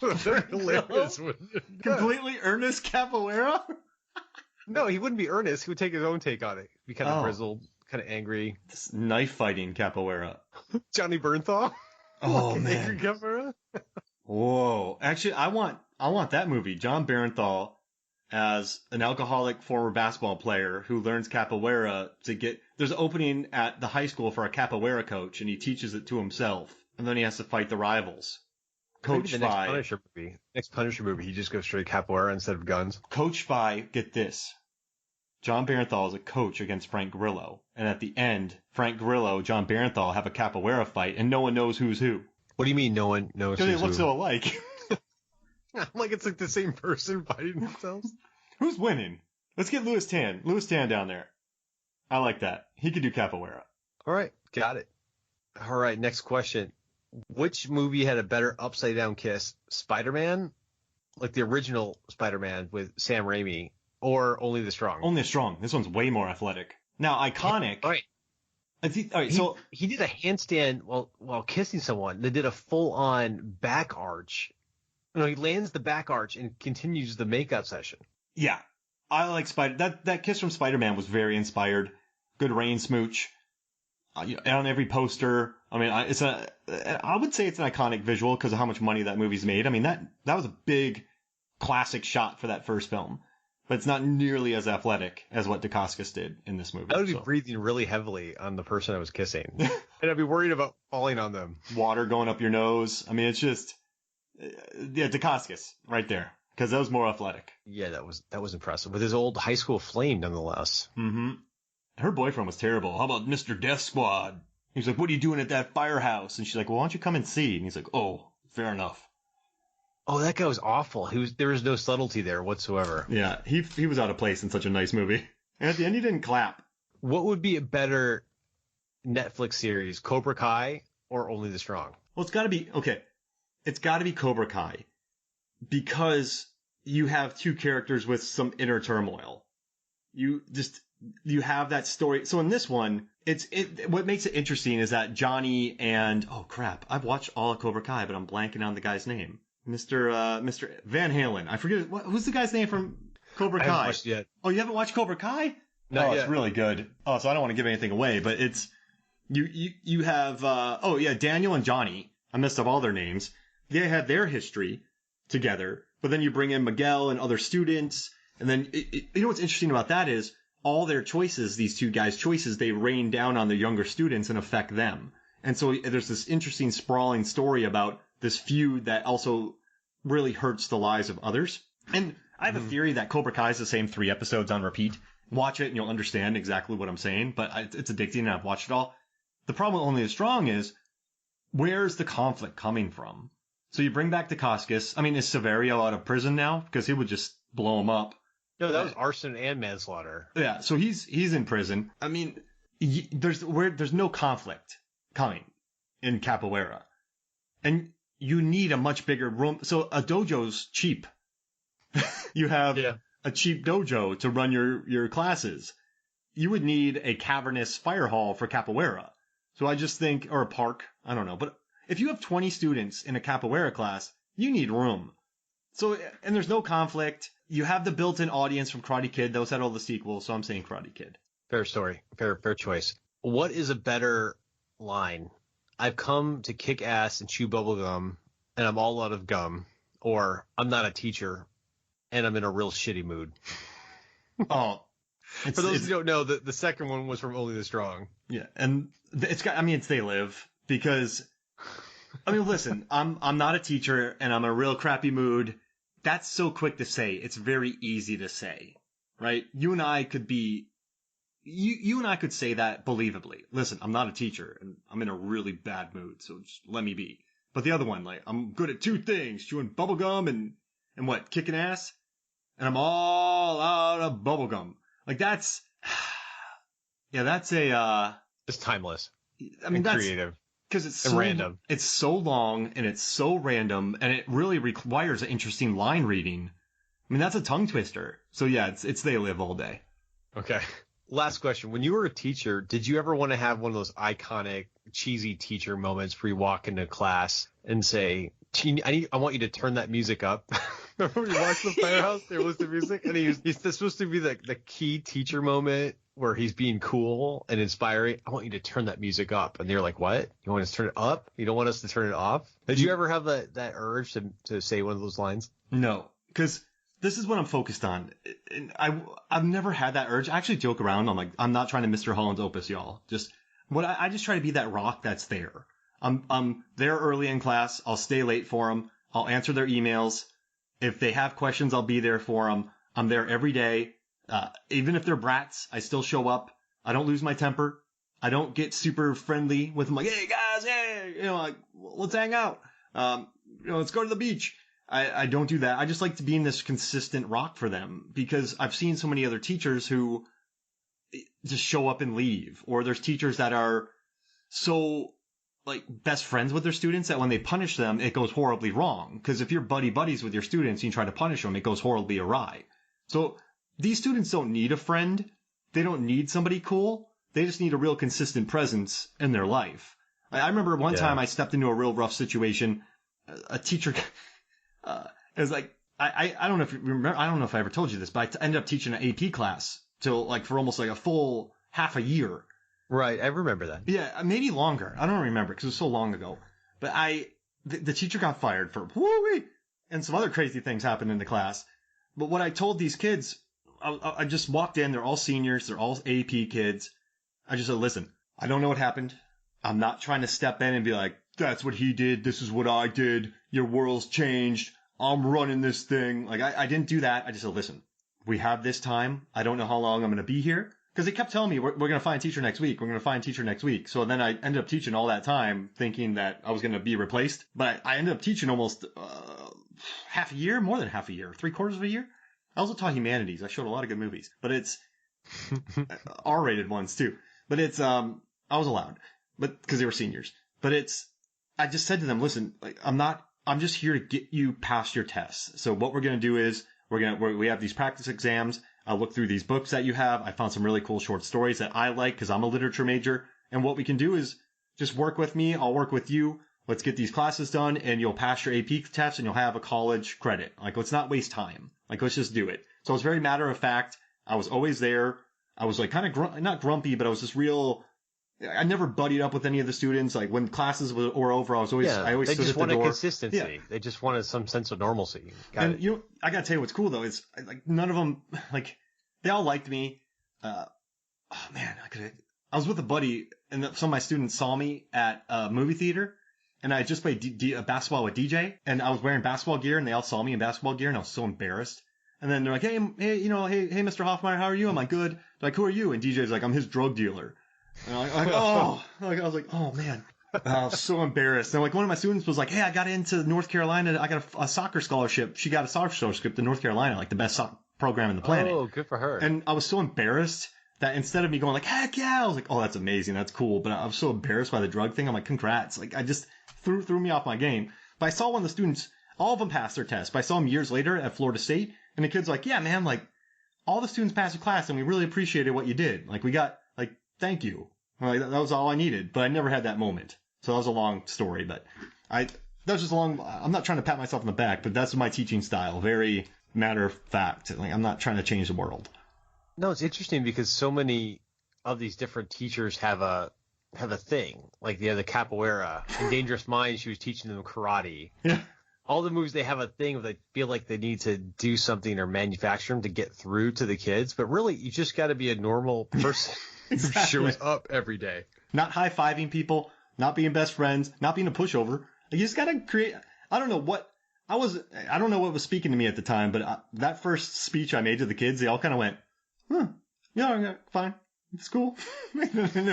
Hilarious. Completely earnest capoeira? No, he wouldn't be earnest. He would take his own take on it. Be kind of grizzled, kind of angry. This knife fighting capoeira. Johnny Bernthal. Oh man. Angry capoeira. Whoa. Actually, I want that movie. John Bernthal as an alcoholic former basketball player who learns capoeira there's an opening at the high school for a capoeira coach, and he teaches it to himself, and then he has to fight the rivals. Coached by next Punisher movie, he just goes straight capoeira instead of guns. Coached by, get this, John Bernthal is a coach against Frank Grillo, and at the end, Frank Grillo, John Bernthal have a capoeira fight, and no one knows who's who. What do you mean no one knows who's who? Because they look so alike. Like it's like the same person fighting themselves. Who's winning? Let's get Louis Tan. Louis Tan down there. I like that. He could do capoeira. All right. Got it. All right. Next question. Which movie had a better upside down kiss? Spider-Man? Like the original Spider-Man with Sam Raimi, or Only the Strong? Only the Strong. This one's way more athletic. Now, iconic. All right. All right, so he did a handstand while kissing someone. They did a full-on back arch. You know, he lands the back arch and continues the makeout session. Yeah, I like that kiss from Spider-Man was very inspired. Good rain smooch. On every poster. I mean, I would say it's an iconic visual because of how much money that movie's made. I mean, that was a big classic shot for that first film, but it's not nearly as athletic as what Dacascos did in this movie. I would be breathing really heavily on the person I was kissing, and I'd be worried about falling on them. Water going up your nose. I mean, it's just Dacascos right there. Because that was more athletic. Yeah, that was impressive. With his old high school flame, nonetheless. Mm-hmm. Her boyfriend was terrible. How about Mr. Death Squad? He's like, what are you doing at that firehouse? And she's like, well, why don't you come and see? And he's like, oh, fair enough. Oh, that guy was awful. There was no subtlety there whatsoever. Yeah, he was out of place in such a nice movie. And at the end, he didn't clap. What would be a better Netflix series, Cobra Kai or Only the Strong? Well, it's got to be Cobra Kai. Because you have two characters with some inner turmoil. You have that story. So in this one, what makes it interesting is that Johnny and, oh crap, I've watched all of Cobra Kai, but I'm blanking on the guy's name. Mr. Van Halen. I forget, who's the guy's name from Cobra Kai? I haven't watched it yet. Oh, you haven't watched Cobra Kai? Not yet. It's really good. Oh, so I don't want to give anything away, but it's, you have, Daniel and Johnny. I messed up all their names. They had their history together, but then you bring in Miguel and other students. And then, you know what's interesting about that is all their choices, these two guys' choices, they rain down on the younger students and affect them. And so there's this interesting sprawling story about this feud that also really hurts the lives of others. And I have a theory that Cobra Kai is the same 3 episodes on repeat. Watch it and you'll understand exactly what I'm saying, but it's addicting and I've watched it all. The problem with Only the Strong is, where's the conflict coming from? So you bring back Dacascos. I mean, is Severio out of prison now? Because he would just blow him up. No, that was arson and manslaughter. Yeah, so he's in prison. I mean, there's no conflict coming in Capoeira, and you need a much bigger room. So a dojo's cheap. You have a cheap dojo to run your classes. You would need a cavernous fire hall for Capoeira. So I just think, or a park, I don't know. But if you have 20 students in a Capoeira class, you need room. So, and there's no conflict. You have the built-in audience from Karate Kid. Those had all the sequels, so I'm saying Karate Kid. Fair story. Fair choice. What is a better line? I've come to kick ass and chew bubble gum, and I'm all out of gum. Or I'm not a teacher, and I'm in a real shitty mood. Oh. For those who don't know, the second one was from Only the Strong. Yeah, and it's They Live, because, I mean, listen, I'm not a teacher, and I'm in a real crappy mood. That's so quick to say. It's very easy to say, right? You and I could say that believably. Listen, I'm not a teacher, and I'm in a really bad mood, so just let me be. But the other one, like, I'm good at 2 things, chewing bubblegum and what, kicking ass? And I'm all out of bubblegum. Like, that's It's timeless. I mean, that's creative. Because it's so random. It's so long and it's so random, and it really requires an interesting line reading. I mean, that's a tongue twister. So yeah, it's They Live all day. Okay. Last question. When you were a teacher, did you ever want to have one of those iconic, cheesy teacher moments where you walk into class and say, I want you to turn that music up? Remember when you watched The Firehouse? There was the music, and he's supposed to be the key teacher moment where he's being cool and inspiring. I want you to turn that music up. And they're like, what? You want us to turn it up? You don't want us to turn it off? Did you ever have that urge to say one of those lines? No, because this is what I'm focused on. And I've never had that urge. I actually joke around. I'm like, I'm not trying to Mr. Holland's Opus, y'all. I just try to be that rock that's there. I'm there early in class. I'll stay late for them. I'll answer their emails. If they have questions, I'll be there for them. I'm there every day. Even if they're brats, I still show up. I don't lose my temper. I don't get super friendly with them. Like, hey guys, hey, like, let's hang out. Let's go to the beach. I don't do that. I just like to be in this consistent rock for them, because I've seen so many other teachers who just show up and leave. Or there's teachers that are so like best friends with their students that when they punish them, it goes horribly wrong. Because if you're buddies with your students and you try to punish them, it goes horribly awry. So these students don't need a friend. They don't need somebody cool. They just need a real consistent presence in their life. I remember one time I stepped into a real rough situation. A teacher, it was like, I don't know if you remember, I don't know if I ever told you this, but I ended up teaching an AP class for almost like a full half a year. Right. I remember that. Yeah, maybe longer. I don't remember because it was so long ago. But the teacher got fired for woo-wee, and some other crazy things happened in the class. But what I told these kids, I just walked in. They're all seniors. They're all AP kids. I just said, listen, I don't know what happened. I'm not trying to step in and be like, that's what he did. This is what I did. Your world's changed. I'm running this thing. Like, I didn't do that. I just said, listen, we have this time. I don't know how long I'm going to be here. Because they kept telling me, we're going to find a teacher next week. We're going to find a teacher next week. So then I ended up teaching all that time thinking that I was going to be replaced. But I ended up teaching almost half a year, more than half a year, 3/4 of a year. I also taught humanities. I showed a lot of good movies. But it's R-rated ones too. But it's I was allowed, but because they were seniors. But I just said to them, listen, like I'm not I'm just here to get you past your tests. So what we're going to do is we have these practice exams. I'll look through these books that you have. I found some really cool short stories that I like because I'm a literature major. And what we can do is just work with me. I'll work with you. Let's get these classes done and you'll pass your AP test and you'll have a college credit. Like, let's not waste time. Like, let's just do it. So it was very matter of fact. I was always there. I was like kind of not grumpy, but I was just real. I never buddied up with any of the students. Like when classes were over, I always stood at the door. They just wanted consistency. Yeah. They just wanted some sense of normalcy. You know, I gotta tell you what's cool though is like none of them, like they all liked me. Oh man, I was with a buddy and some of my students saw me at a movie theater and I just played basketball with DJ and I was wearing basketball gear and they all saw me in basketball gear and I was so embarrassed. And then they're like, hey, Mr. Hoffmeyer, how are you? I'm like, good. They're like, who are you? And DJ's like, I'm his drug dealer. And I'm like, oh, I was like, oh man, I was so embarrassed. And like one of my students was like, hey, I got into North Carolina. I got a soccer scholarship. She got a soccer scholarship to North Carolina, like the best soccer program in the planet. Oh, good for her. And I was so embarrassed that instead of me going like, heck yeah, I was like, oh, that's amazing. That's cool. But I was so embarrassed by the drug thing. I'm like, congrats. Like I just threw me off my game. But I saw one of the students, all of them passed their test. But I saw him years later at Florida State. And the kid's like, yeah, man, like all the students passed the class and we really appreciated what you did. Like we got like, thank you. Like, that was all I needed, but I never had that moment. So that was a long story, but that was just a long, I'm not trying to pat myself on the back, but that's my teaching style. Very matter of fact. Like I'm not trying to change the world. No, it's interesting because so many of these different teachers have a thing. Like the Capoeira in Dangerous Minds, she was teaching them karate. Yeah. All the movies, they have a thing of they feel like they need to do something or manufacture them to get through to the kids. But really, you just got to be a normal person exactly. who shows up every day. Not high-fiving people, not being best friends, not being a pushover. You just got to create. I don't know what was speaking to me at the time, but that first speech I made to the kids, they all kind of went, yeah, fine. It's cool. And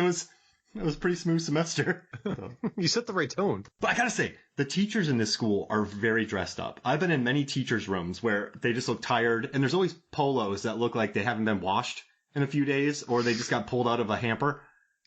it was a pretty smooth semester. So. You set the right tone. But I gotta say, the teachers in this school are very dressed up. I've been in many teachers' rooms where they just look tired, and there's always polos that look like they haven't been washed in a few days, or they just got pulled out of a hamper.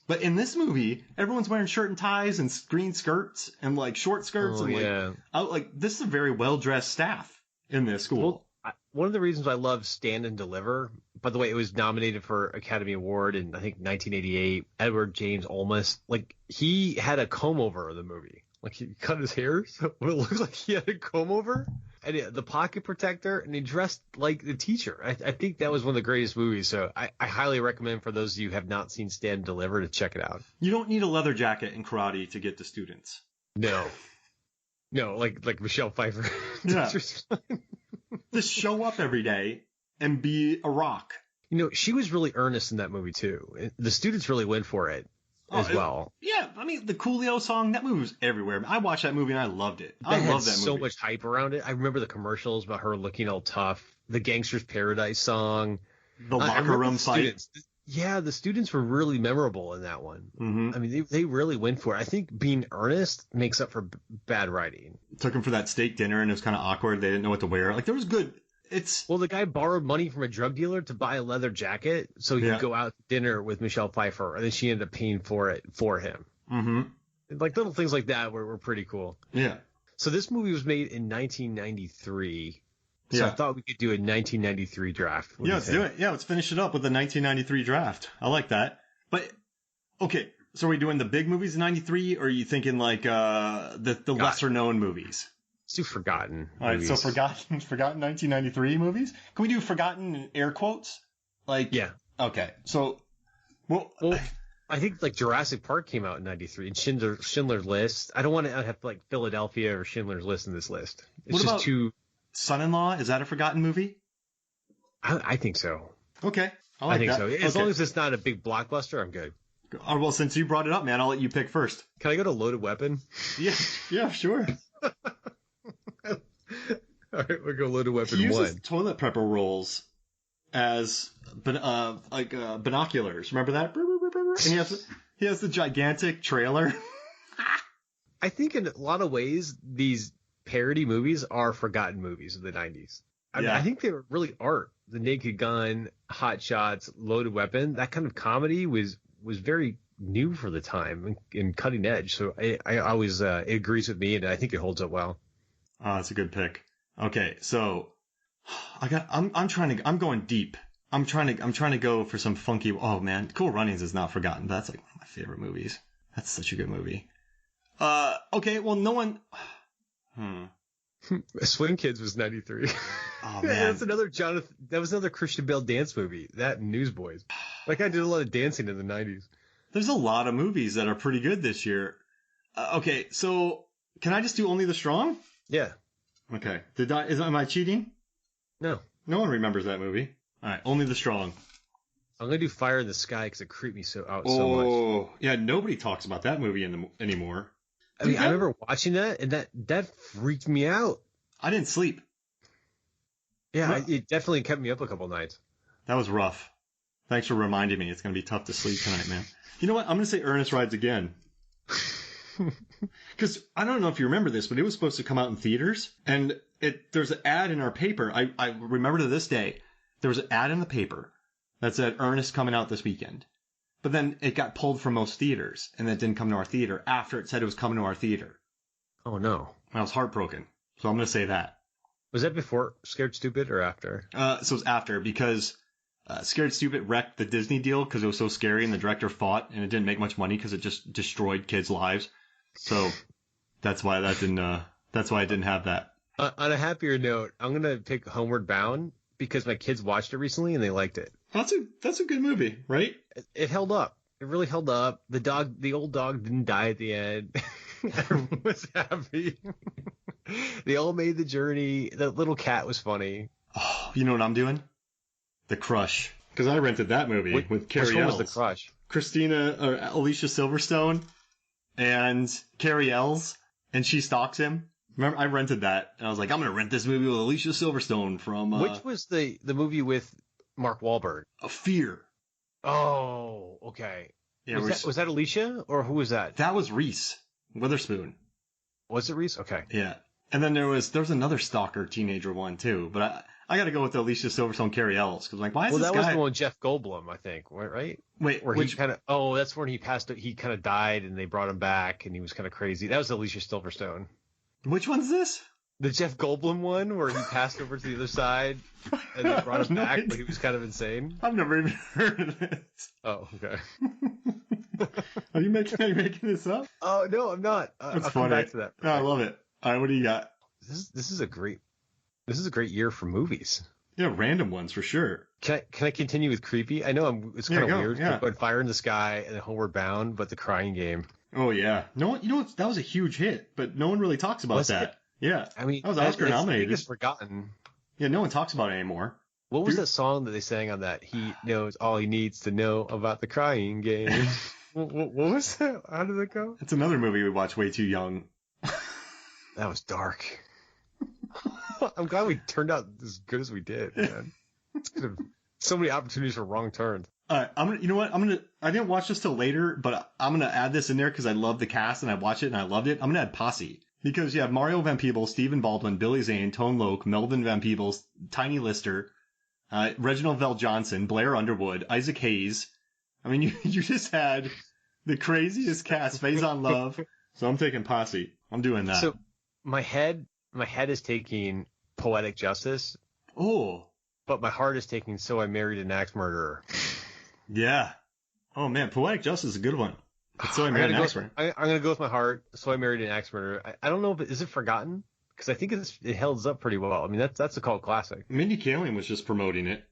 But in this movie, everyone's wearing shirt and ties and green skirts and like short skirts. This is a very well-dressed staff in this school. Well, one of the reasons I love Stand and Deliver, by the way, it was nominated for Academy Award in, I think, 1988. Edward James Olmos, like, he had a comb over in the movie. Like, he cut his hair, so it looked like he had a comb over. And the pocket protector, and he dressed like the teacher. I think that was one of the greatest movies, so I highly recommend for those of you who have not seen Stand and Deliver to check it out. You don't need a leather jacket in karate to get to students. No, like Michelle Pfeiffer. Yeah. Just show up every day and be a rock. You know, she was really earnest in that movie, too. The students really went for it as well. Yeah, I mean, the Coolio song, that movie was everywhere. I watched that movie and I loved it. I love that movie. So much hype around it. I remember the commercials about her looking all tough. The Gangster's Paradise song. The locker room fight. Yeah, the students were really memorable in that one. Mm-hmm. I mean, they really went for it. I think being earnest makes up for bad writing. Took them for that steak dinner and it was kind of awkward. They didn't know what to wear. Like, there was good. Well, the guy borrowed money from a drug dealer to buy a leather jacket so he could go out to dinner with Michelle Pfeiffer, and then she ended up paying for it for him. Mm-hmm. Like, little things like that were pretty cool. Yeah. So this movie was made in 1993. So I thought we could do a 1993 draft. Yeah, let's do it. Yeah, let's finish it up with the 1993 draft. I like that. But, okay, so are we doing the big movies in 93, or are you thinking like the lesser-known movies? Let's do forgotten movies. So forgotten 1993 movies? Can we do forgotten in air quotes? Like, yeah. Okay, so, well I think like Jurassic Park came out in 93 and Schindler's List. I don't want to have like Philadelphia or Schindler's List in this list. It's just too... Son-in-Law, is that a forgotten movie? I think so. Okay. I think so. As long as it's not a big blockbuster, I'm good. Oh, well, since you brought it up, man, I'll let you pick first. Can I go to Loaded Weapon? Yeah, sure. All right, we'll go Loaded Weapon 1. He uses toilet prepper rolls as binoculars. Remember that? And he has the gigantic trailer. I think in a lot of ways, these parody movies are forgotten movies of the 90s. I mean, I think they were really art. The Naked Gun, Hot Shots, Loaded Weapon, that kind of comedy was very new for the time and cutting edge. So I always, it agrees with me, and I think it holds up well. Oh, that's a good pick. Okay, so I'm going deep. I'm trying to go for some funky. Oh man, Cool Runnings is not forgotten. That's like one of my favorite movies. That's such a good movie. Okay, well, no one. Swing Kids was 93. Oh man, that's another Jonathan. That was another Christian Bale dance movie. That and Newsboys. That guy did a lot of dancing in the 90s. There's a lot of movies that are pretty good this year. Okay, so can I just do Only the Strong? Yeah. Okay. Am I cheating? No. No one remembers that movie. All right, Only the Strong. I'm gonna do Fire in the Sky because it creeped me so much. Oh, yeah, nobody talks about that movie anymore. I mean, I remember watching that, and that freaked me out. I didn't sleep. Yeah, it definitely kept me up a couple nights. That was rough. Thanks for reminding me. It's gonna be tough to sleep tonight, man. You know what? I'm gonna say Ernest Rides Again. Because I don't know if you remember this, but it was supposed to come out in theaters, and there's an ad in our paper. I remember to this day, there was an ad in the paper that said Ernest coming out this weekend. But then it got pulled from most theaters, and it didn't come to our theater after it said it was coming to our theater. Oh, no. I was heartbroken. So I'm going to say that. Was that before Scared Stupid or after? So it was after, because Scared Stupid wrecked the Disney deal because it was so scary, and the director fought, and it didn't make much money because it just destroyed kids' lives. So that's why it didn't have that. On a happier note, I'm going to pick Homeward Bound because my kids watched it recently and they liked it. That's a good movie, right? It held up. It really held up. The old dog didn't die at the end. Everyone was happy. They all made the journey. The little cat was funny. Oh, you know what I'm doing? The Crush. Because I rented that movie with Carrie Ells. Which one was The Crush? Alicia Silverstone and Carrie Ells, and she stalks him. Remember, I rented that, and I was like, I'm going to rent this movie with Alicia Silverstone from... Which was the movie with Mark Wahlberg? Fear. Oh, okay. Yeah, was that Alicia, or who was that? That was Reese Witherspoon. Was it Reese? Okay. Yeah. And then there was another stalker teenager one, too, but I got to go with Alicia Silverstone, Carrie Ells, because like, why is this guy... Well, that was the one with Jeff Goldblum, I think, right? Wait, where he kind of... Oh, that's when he kind of died, and they brought him back, and he was kind of crazy. That was Alicia Silverstone. Which one's this? The Jeff Goldblum one, where he passed over to the other side, and they brought him back, but he was kind of insane. I've never even heard of this. Oh, okay. Are you making this up? Oh, no, I'm not. That's I'll funny. come back to that. No, I love it. All right, what do you got? This is a great year for movies. Yeah, random ones for sure. Can I continue with creepy? I know it's kind of weird. Yeah. But Fire in the Sky and Homeward Bound, but The Crying Game. Oh yeah. No one, that was a huge hit, but no one really talks about that. Yeah. I mean, that was Oscar nominated. It's forgotten. Yeah, no one talks about it anymore. What was that song that they sang on that? He knows all he needs to know about The Crying Game. what was that? How did it go? It's another movie we watched way too young. That was dark. I'm glad we turned out as good as we did, man. So many opportunities for wrong turns. All right, you know what? I didn't watch this till later, but I'm gonna add this in there because I love the cast and I watched it and I loved it. I'm gonna add Posse because you have Mario Van Peebles, Stephen Baldwin, Billy Zane, Tone Loc, Melvin Van Peebles, Tiny Lister, Reginald Vell Johnson, Blair Underwood, Isaac Hayes. I mean, you just had the craziest cast. Faison Love. So I'm taking Posse. I'm doing that. So my head is taking Poetic Justice. Oh. But my heart is taking So I Married an Axe Murderer. Yeah. Oh man, Poetic Justice is a good one. But So I Married an Axe Murderer. I'm gonna go with my heart. So I Married an Axe Murderer. I don't know if is it forgotten because I think it holds up pretty well. I mean that's a cult classic. Mindy Kaling was just promoting it.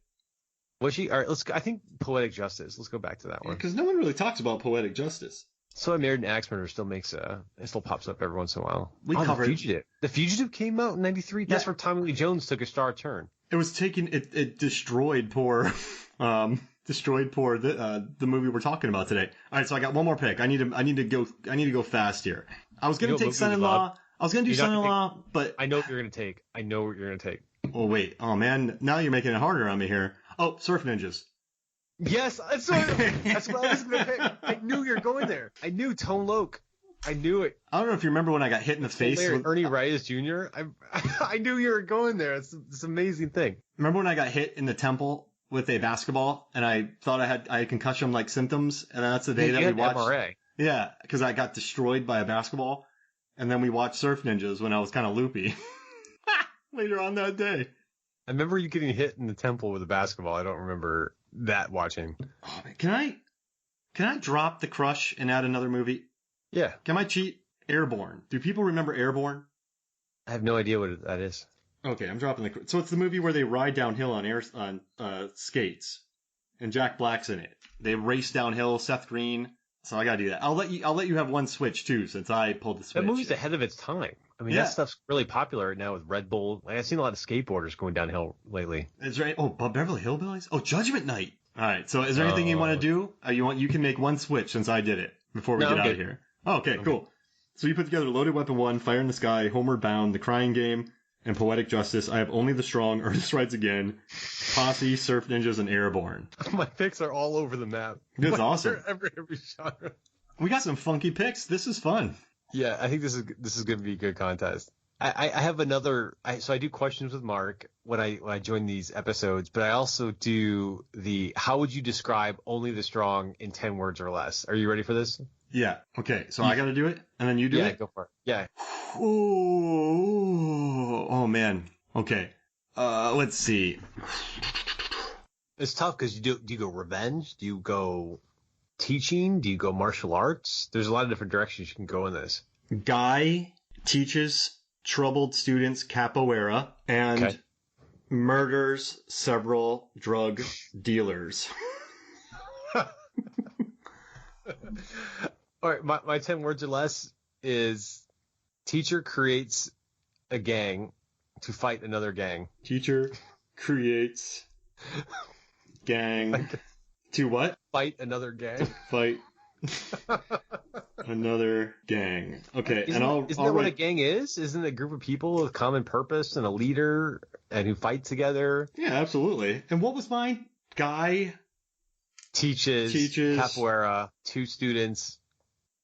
Was she? All right, I think Poetic Justice. Let's go back to that one. Because no one really talks about Poetic Justice. So I Married an Axe Murderer still it still pops up every once in a while. We covered The Fugitive. The Fugitive came out in '93. That's where Tommy Lee Jones took a star turn. It was it destroyed poor the movie we're talking about today. All right, so I got one more pick. I need to go fast here. I was gonna take Son-in-Law. I was gonna do Son-in-Law, but I know what you're gonna take. Oh wait, oh man, now you're making it harder on me here. Oh, Surf Ninjas. Yes, that's what I was gonna pick. I knew you were going there. I knew Tone Loc. I knew it. I don't know if you remember when I got hit in the face with Ernie Reyes Jr. I knew you were going there. It's an amazing thing. Remember when I got hit in the temple with a basketball and I thought I had concussion-like symptoms, and that's the day that we watched. MRA. Yeah, because I got destroyed by a basketball, and then we watched Surf Ninjas when I was kind of loopy. later on that day. I remember you getting hit in the temple with a basketball. I don't remember that watching. Oh, man. Can I drop the crush and add another movie? Yeah. Can I cheat? Airborne. Do people remember Airborne? I have no idea what that is. Okay, I'm dropping the. So it's the movie where they ride downhill on skates, and Jack Black's in it. They race downhill. Seth Green. So I gotta do that. I'll let you have one switch too, since I pulled the switch. That movie's ahead of its time. I mean, that stuff's really popular right now with Red Bull. Like, I've seen a lot of skateboarders going downhill lately. Is there? Oh, Beverly Hillbillies. Oh, Judgment Night. All right. So is there anything you want to do? You can make one switch since I did it before we get out of here. Oh, okay, cool. So you put together Loaded Weapon 1, Fire in the Sky, Homeward Bound, The Crying Game, and Poetic Justice. I have Only the Strong, Ernest Rides Again, Posse, Surf Ninjas, and Airborne. My picks are all over the map. That's awesome. Every genre. We got some funky picks. This is fun. Yeah, I think this is going to be a good contest. I have another. So I do questions with Mark when I join these episodes, but I also do the how would you describe Only the Strong in 10 words or less. Are you ready for this? Yeah. Okay. So I got to do it, and then you do it. Yeah, go for it. Yeah. Ooh. Oh man. Okay. Let's see. It's tough because do you go revenge? Do you go teaching? Do you go martial arts? There's a lot of different directions you can go in this. Guy teaches troubled students capoeira and murders several drug dealers. All right, my 10 words or less is teacher creates a gang to fight another gang. Teacher creates gang to what? Fight another gang. Fight another gang. Okay, isn't that what a gang is? Isn't it a group of people with common purpose and a leader and who fight together? Yeah, absolutely. And what was mine? Guy teaches capoeira, 2 students,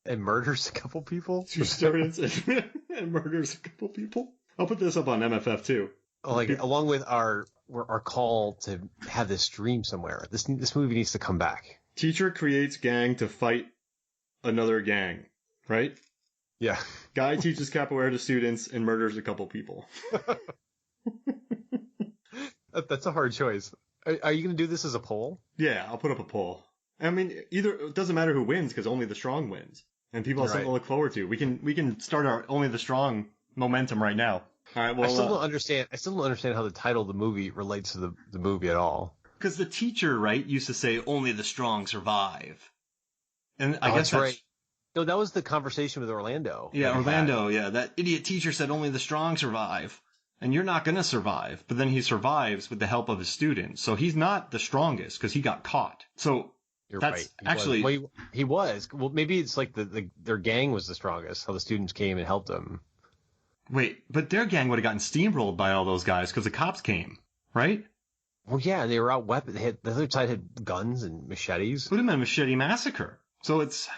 and murders a couple people. 2 students and murders a couple people. I'll put this up on MFF too. Along with our call to have this stream somewhere. This movie needs to come back. Teacher creates gang to fight another gang, right? Yeah. Guy teaches capoeira to students and murders a couple people. That's a hard choice. Are you going to do this as a poll? Yeah, I'll put up a poll. I mean, it doesn't matter who wins because Only the Strong wins, and people have something to look forward to. We can start our Only the Strong momentum right now. All right. Well, I still don't understand how the title of the movie relates to the movie at all. Because the teacher, right, used to say only the strong survive, and I guess that's right. No, that was the conversation with Orlando. Yeah, Orlando. Yeah, that idiot teacher said only the strong survive. And you're not going to survive. But then he survives with the help of his students. So he's not the strongest because he got caught. So you're that's right. He was. Well, maybe it's like their gang was the strongest, how the students came and helped them. Wait, but their gang would have gotten steamrolled by all those guys because the cops came, right? Well, yeah, they were out weapons. The other side had guns and machetes. It would have been a machete massacre. So it's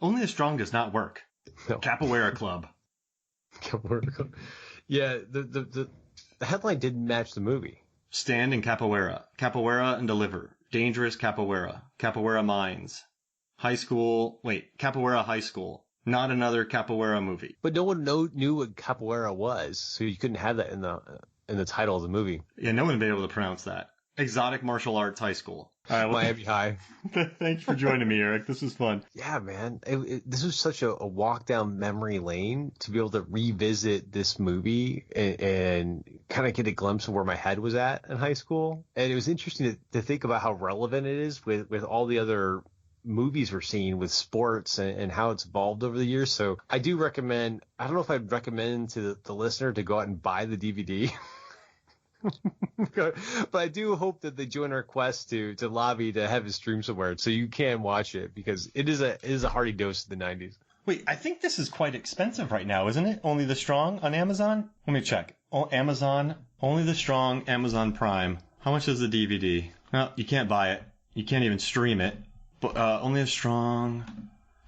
only the strong does not work. No. Capoeira Club. Capoeira Club. Yeah, the headline didn't match the movie. Stand in Capoeira. Capoeira and Deliver. Dangerous Capoeira. Capoeira Mines. Capoeira High School. Not another Capoeira movie. But no one knew what Capoeira was, so you couldn't have that in the title of the movie. Yeah, no one would be able to pronounce that. Exotic Martial Arts High School. All right, Miami High. Thanks for joining me, Erik. This was fun. Yeah, man. This was such a walk down memory lane to be able to revisit this movie and kind of get a glimpse of where my head was at in high school. And it was interesting to think about how relevant it is with all the other movies we're seeing with sports and how it's evolved over the years. So I do recommend, I don't know if I'd recommend to the listener to go out and buy the DVD. But I do hope that they join our quest to lobby to have it stream somewhere so you can watch it, because it is a hearty dose of the 90s. Wait, I think this is quite expensive right now, isn't it? Only the Strong on Amazon? Let me check. Amazon, Only the Strong, Amazon Prime. How much is the DVD? Well, you can't buy it. You can't even stream it. But Only the Strong.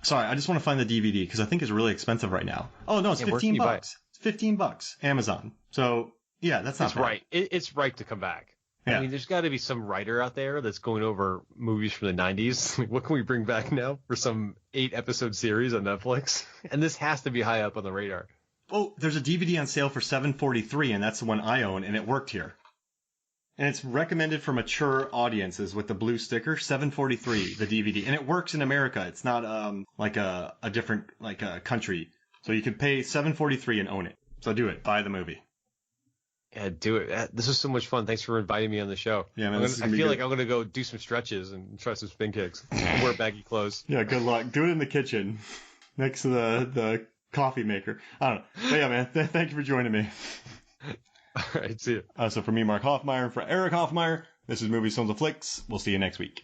Sorry, I just want to find the DVD because I think it's really expensive right now. Oh no, it's $15. It's $15. Amazon. So yeah, that's not right. It's right to come back. Yeah. I mean, there's got to be some writer out there that's going over movies from the 90s. Like, what can we bring back now for some 8-episode series on Netflix? And this has to be high up on the radar. Oh, there's a DVD on sale for $7.43, and that's the one I own, and it worked here. And it's recommended for mature audiences with the blue sticker, $7.43, the DVD. And it works in America. It's not like a different like a country. So you could pay $7.43 and own it. So do it. Buy the movie. Yeah, do it. This was so much fun. Thanks for inviting me on the show. Yeah, man, I feel like I'm going to go do some stretches and try some spin kicks. Wear baggy clothes. Yeah, good luck. Do it in the kitchen next to the coffee maker. I don't know. But yeah, man, thank you for joining me. All right, see you. So for me, Mark Hoffmeyer, and for Erik Hoffmeyer, this is Movies, Films, and Flicks. We'll see you next week.